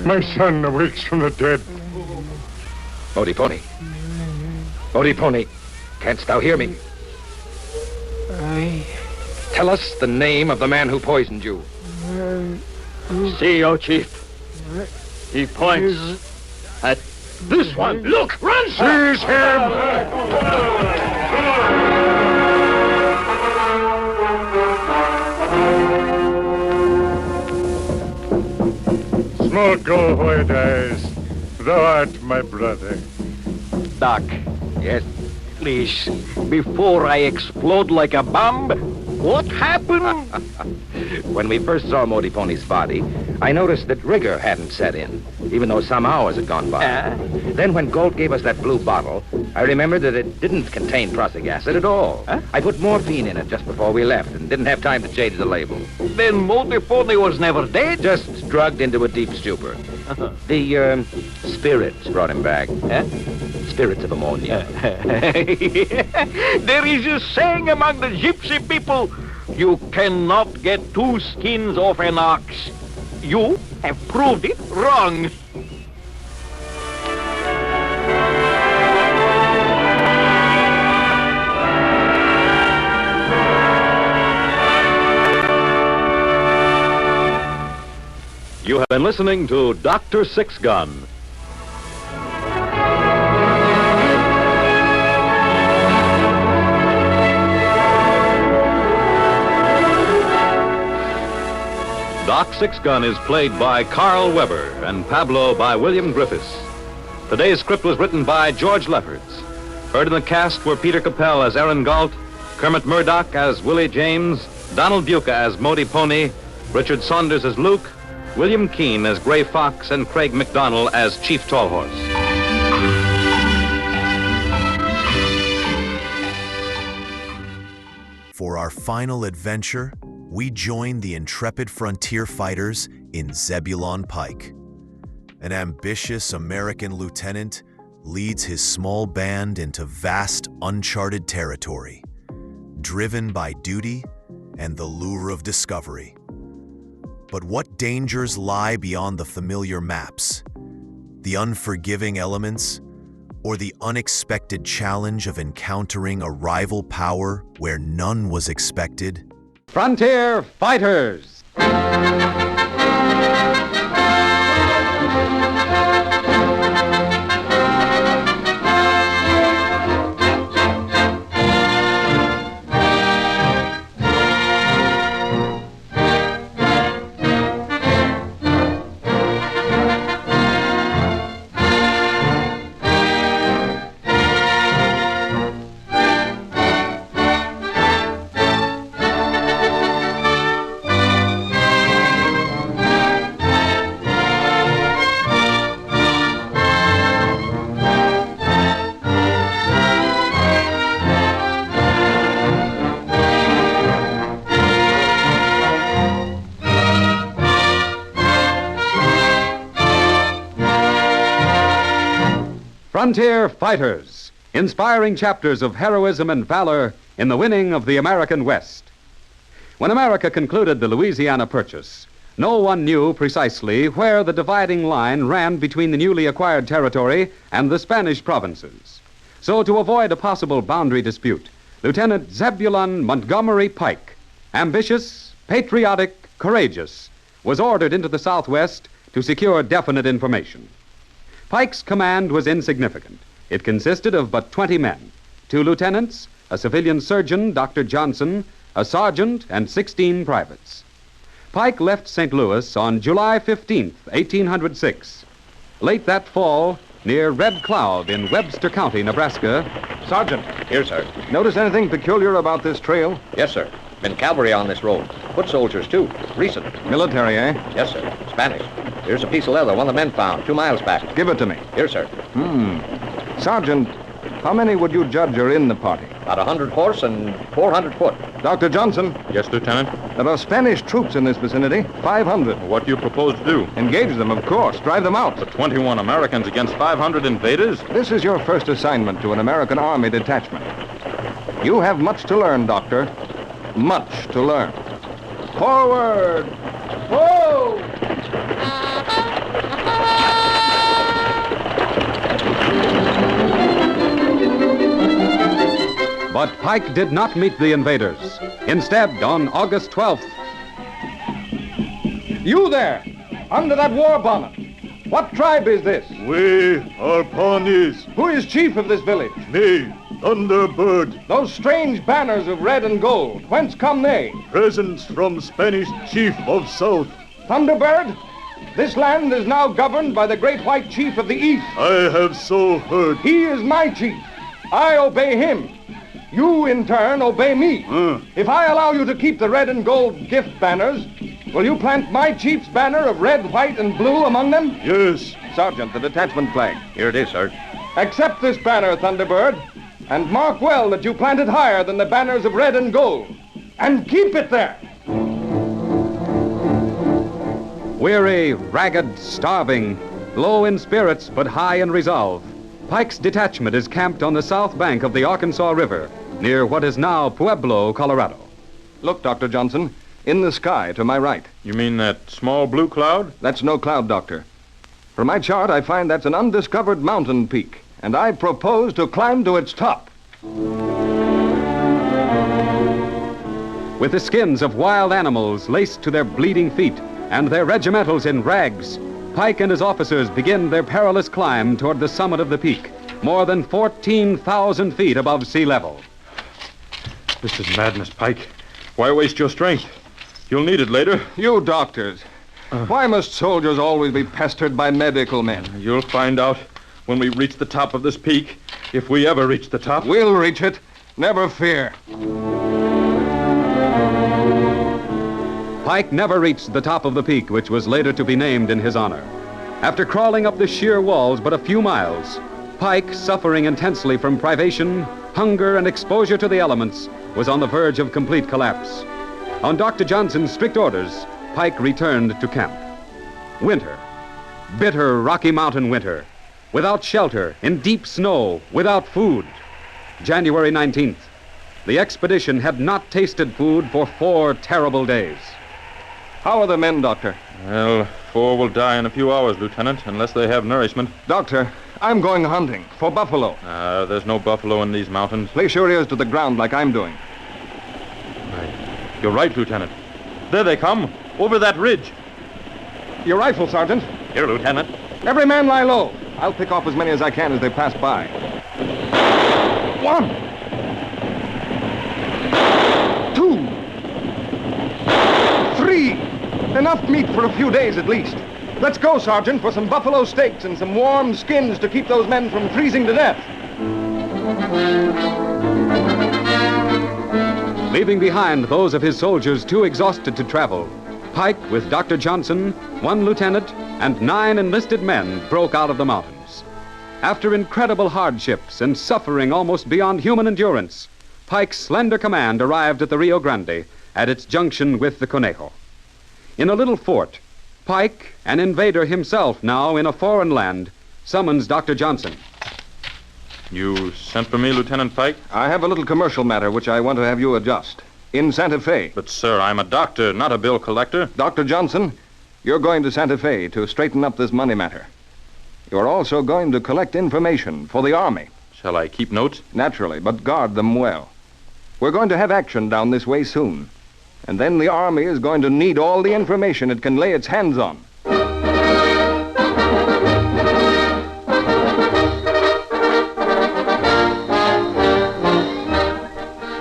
My son awakes from the dead. Modiponi. Modiponi, canst thou hear me? Tell us the name of the man who poisoned you. See, O chief. He points at this one. Look, run, sir! Seize him! Smoke, go, White Eyes. Thou art my brother. Doc. Yes? Please, before I explode like a bomb, what happened? When we first saw Modi Pony's body, I noticed that rigor hadn't set in, even though some hours had gone by. Then when Gold gave us that blue bottle, I remembered that it didn't contain prussic acid at all. I put morphine in it just before we left and didn't have time to change the label. Then Modi Pony was never dead? Just drugged into a deep stupor. The spirits brought him back. Spirits of ammonia. There is a saying among the gypsy people, you cannot get two skins off an ox. You have proved it wrong. You have been listening to Dr. Sixgun. Doc Sixgun is played by Carl Weber and Pablo by William Griffiths. Today's script was written by George Lefferts. Heard in the cast were Peter Capell as Aaron Galt, Kermit Murdoch as Willie James, Donald Buca as Modi Pony, Richard Saunders as Luke, William Keane as Gray Fox, and Craig McDonnell as Chief Tallhorse. For our final adventure, we join the intrepid frontier fighters in Zebulon Pike. An ambitious American lieutenant leads his small band into vast, uncharted territory, driven by duty and the lure of discovery. But what dangers lie beyond the familiar maps, the unforgiving elements, or the unexpected challenge of encountering a rival power where none was expected? Frontier Fighters! Frontier Fighters, inspiring chapters of heroism and valor in the winning of the American West. When America concluded the Louisiana Purchase, no one knew precisely where the dividing line ran between the newly acquired territory and the Spanish provinces. So to avoid a possible boundary dispute, Lieutenant Zebulon Montgomery Pike, ambitious, patriotic, courageous, was ordered into the Southwest to secure definite information. Pike's command was insignificant. It consisted of but 20 men, 2 lieutenants, a civilian surgeon, Dr. Johnson, a sergeant, and 16 privates. Pike left St. Louis on July 15th, 1806. Late that fall, near Red Cloud in Webster County, Nebraska. Sergeant. Here, sir. Notice anything peculiar about this trail? Yes, sir. Been cavalry on this road. Foot soldiers, too. Recent. Military, eh? Yes, sir. Spanish. Here's a piece of leather, one of the men found 2 miles back. Give it to me. Here, sir. Sergeant, how many would you judge are in the party? About 100 horse and 400 foot. Dr. Johnson? Yes, Lieutenant? There are Spanish troops in this vicinity, 500. What do you propose to do? Engage them, of course. Drive them out. But 21 Americans against 500 invaders? This is your first assignment to an American Army detachment. You have much to learn, Doctor. Much to learn. Forward! Whoa! But Pike did not meet the invaders. Instead, on August 12th... You there! under that war bonnet. What tribe is this? We are Pawnees. Who is chief of this village? Me, Thunderbird. Those strange banners of red and gold, whence come they? Presents from Spanish chief of South. Thunderbird, this land is now governed by the great white chief of the East. I have so heard. He is my chief. I obey him. You, in turn, obey me. If I allow you to keep the red and gold gift banners, will you plant my chief's banner of red, white, and blue among them? Yes. Sergeant, the detachment flag. Here it is, sir. Accept this banner, Thunderbird, and mark well that you plant it higher than the banners of red and gold. And keep it there. Weary, ragged, starving, low in spirits but high in resolve, Pike's detachment is camped on the south bank of the Arkansas River, near what is now Pueblo, Colorado. Look, Dr. Johnson, in the sky to my right. You mean that small blue cloud? That's no cloud, Doctor. From my chart, I find that's an undiscovered mountain peak, and I propose to climb to its top. With the skins of wild animals laced to their bleeding feet and their regimentals in rags, Pike and his officers begin their perilous climb toward the summit of the peak, more than 14,000 feet above sea level. This is madness, Pike. Why waste your strength? You'll need it later. You doctors. Why must soldiers always be pestered by medical men? You'll find out when we reach the top of this peak, if we ever reach the top. We'll reach it. Never fear. Pike never reached the top of the peak, which was later to be named in his honor. After crawling up the sheer walls but a few miles, Pike, suffering intensely from privation, hunger, and exposure to the elements, was on the verge of complete collapse. On Dr. Johnson's strict orders, Pike returned to camp. Winter. Bitter Rocky Mountain winter. Without shelter, in deep snow, without food. January 19th. The expedition had not tasted food for 4 terrible days. How are the men, Doctor? Well, 4 will die in a few hours, Lieutenant, unless they have nourishment. Doctor, I'm going hunting for buffalo. There's no buffalo in these mountains. Place your ears to the ground like I'm doing. You're right, Lieutenant. There they come, over that ridge. Your rifle, Sergeant. Here, Lieutenant. Every man lie low. I'll pick off as many as I can as they pass by. 1, 2, 3. Enough meat for a few days at least. Let's go, Sergeant, for some buffalo steaks and some warm skins to keep those men from freezing to death. Leaving behind those of his soldiers too exhausted to travel, Pike, with Dr. Johnson, 1 lieutenant, and 9 enlisted men, broke out of the mountains. After incredible hardships and suffering almost beyond human endurance, Pike's slender command arrived at the Rio Grande at its junction with the Conejo. In a little fort, Pike, an invader himself now in a foreign land, summons Dr. Johnson. You sent for me, Lieutenant Pike? I have a little commercial matter which I want to have you adjust. In Santa Fe. But, sir, I'm a doctor, not a bill collector. Dr. Johnson, you're going to Santa Fe to straighten up this money matter. You're also going to collect information for the Army. Shall I keep notes? Naturally, but guard them well. We're going to have action down this way soon. And then the Army is going to need all the information it can lay its hands on.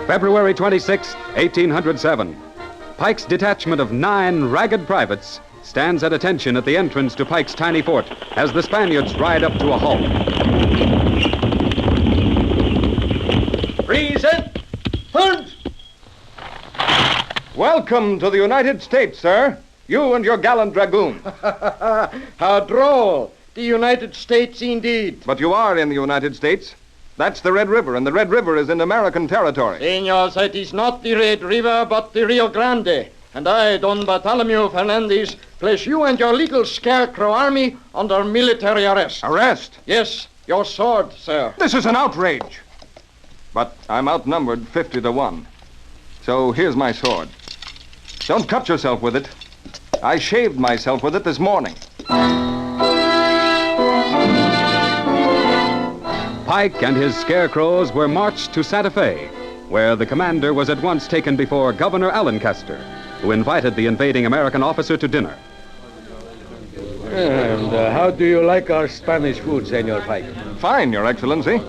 February 26, 1807. Pike's detachment of 9 ragged privates stands at attention at the entrance to Pike's tiny fort as the Spaniards ride up to a halt. Present! Hunt! Welcome to the United States, sir. You and your gallant dragoon. How droll. The United States indeed. But you are in the United States. That's the Red River, and the Red River is in American territory. Senors, it is not the Red River, but the Rio Grande. And I, Don Bartholomew Fernandez, place you and your little scarecrow army under military arrest. Arrest? Yes, your sword, sir. This is an outrage. But I'm outnumbered 50-1. So here's my sword. Don't cut yourself with it. I shaved myself with it this morning. Pike and his scarecrows were marched to Santa Fe, where the commander was at once taken before Governor Allencaster, who invited the invading American officer to dinner. And how do you like our Spanish food, Senor Pike? Fine, Your Excellency.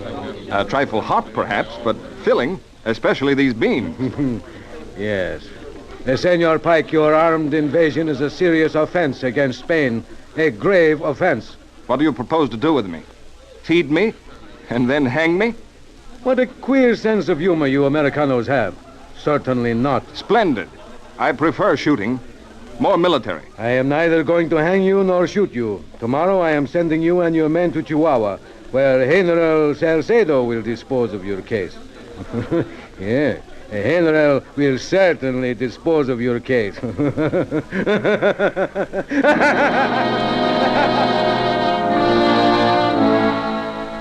A trifle hot, perhaps, but filling, especially these beans. Yes. Senor Pike, your armed invasion is a serious offense against Spain. A grave offense. What do you propose to do with me? Feed me? And then hang me? What a queer sense of humor you Americanos have. Certainly not. Splendid. I prefer shooting. More military. I am neither going to hang you nor shoot you. Tomorrow I am sending you and your men to Chihuahua, where General Salcedo will dispose of your case. Yeah, General will certainly dispose of your case.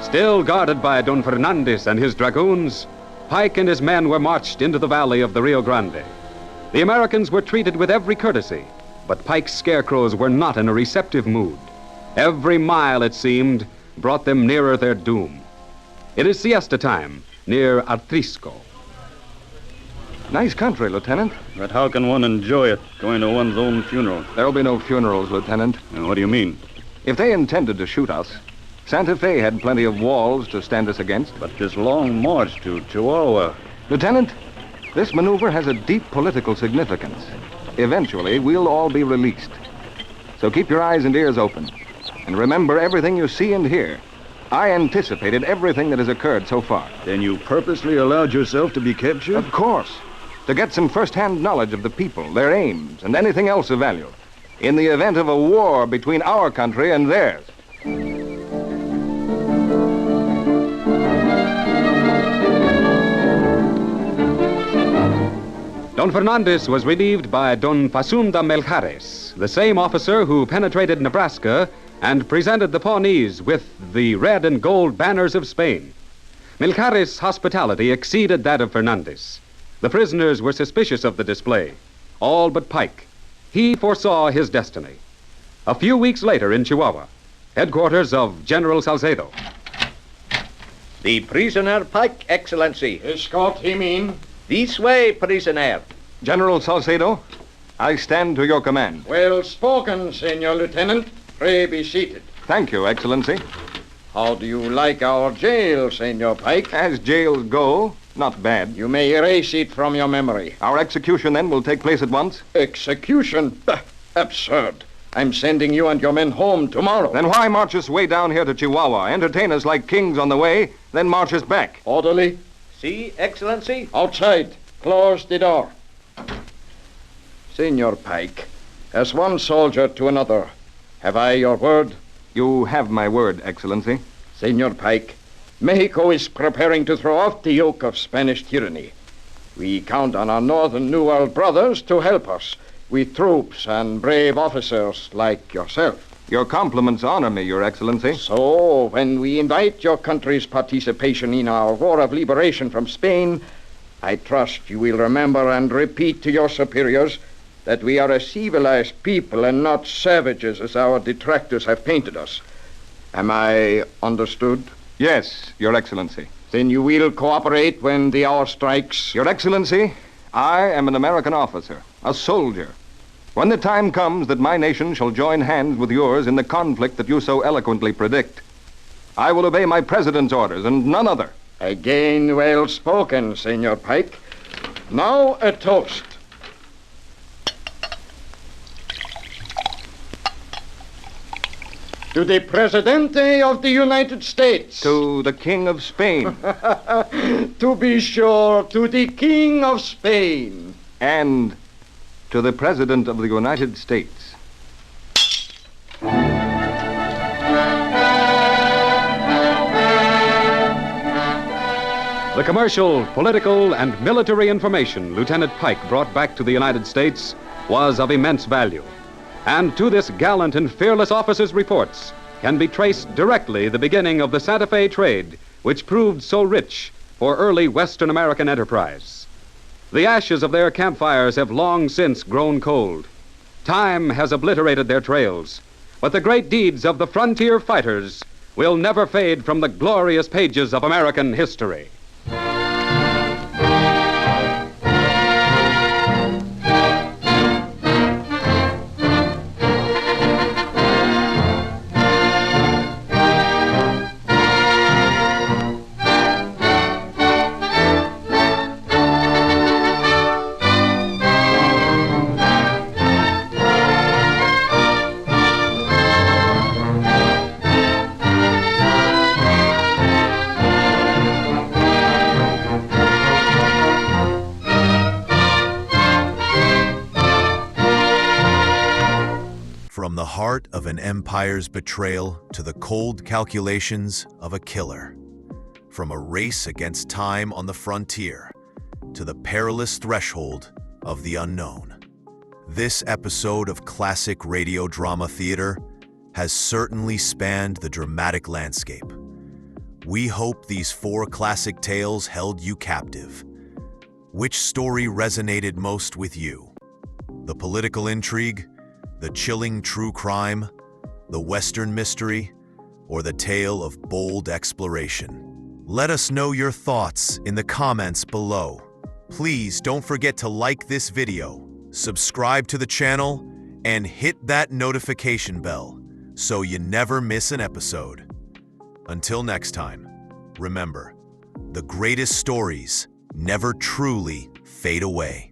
Still guarded by Don Fernandez and his dragoons, Pike and his men were marched into the valley of the Rio Grande. The Americans were treated with every courtesy, but Pike's scarecrows were not in a receptive mood. Every mile, it seemed, brought them nearer their doom. It is siesta time near Artrisco. Nice country, Lieutenant. But how can one enjoy it, going to one's own funeral? There'll be no funerals, Lieutenant. And what do you mean? If they intended to shoot us, Santa Fe had plenty of walls to stand us against. But this long march to Chihuahua... Lieutenant, this maneuver has a deep political significance. Eventually, we'll all be released. So keep your eyes and ears open. And remember everything you see and hear. I anticipated everything that has occurred so far. Then you purposely allowed yourself to be captured? Of course. To get some first-hand knowledge of the people, their aims, and anything else of value. In the event of a war between our country and theirs. Don Fernandez was relieved by Don Pasunda Melgares, the same officer who penetrated Nebraska and presented the Pawnees with the red and gold banners of Spain. Melgares' hospitality exceeded that of Fernandez. The prisoners were suspicious of the display, all but Pike. He foresaw his destiny. A few weeks later in Chihuahua, headquarters of General Salcedo. The prisoner Pike, Excellency. Escort him in. This way, prisoner. General Salcedo, I stand to your command. Well spoken, Senor Lieutenant. Pray be seated. Thank you, Excellency. How do you like our jail, Senor Pike? As jails go, not bad. You may erase it from your memory. Our execution, then, will take place at once? Execution? Absurd. I'm sending you and your men home tomorrow. Then why march us way down here to Chihuahua, entertain us like kings on the way, then march us back? Orderly. See, Excellency? Outside. Close the door. Senor Pike, as one soldier to another, have I your word? You have my word, Excellency. Senor Pike, Mexico is preparing to throw off the yoke of Spanish tyranny. We count on our northern New World brothers to help us with troops and brave officers like yourself. Your compliments honor me, Your Excellency. So, when we invite your country's participation in our war of liberation from Spain, I trust you will remember and repeat to your superiors that we are a civilized people and not savages as our detractors have painted us. Am I understood? Yes, Your Excellency. Then you will cooperate when the hour strikes? Your Excellency, I am an American officer, a soldier. When the time comes that my nation shall join hands with yours in the conflict that you so eloquently predict, I will obey my president's orders and none other. Again well spoken, Senor Pike. Now a toast. To the Presidente of the United States. To the King of Spain. To be sure, to the King of Spain. And to the President of the United States. The commercial, political, and military information Lieutenant Pike brought back to the United States was of immense value. And to this gallant and fearless officer's reports can be traced directly the beginning of the Santa Fe trade, which proved so rich for early Western American enterprise. The ashes of their campfires have long since grown cold. Time has obliterated their trails, but the great deeds of the frontier fighters will never fade from the glorious pages of American history. From the heart of an empire's betrayal to the cold calculations of a killer. From a race against time on the frontier to the perilous threshold of the unknown. This episode of classic radio drama theater has certainly spanned the dramatic landscape. We hope these 4 classic tales held you captive. Which story resonated most with you? The political intrigue, the chilling true crime, the Western mystery, or the tale of bold exploration? Let us know your thoughts in the comments below. Please don't forget to like this video, subscribe to the channel, and hit that notification bell so you never miss an episode. Until next time, remember, the greatest stories never truly fade away.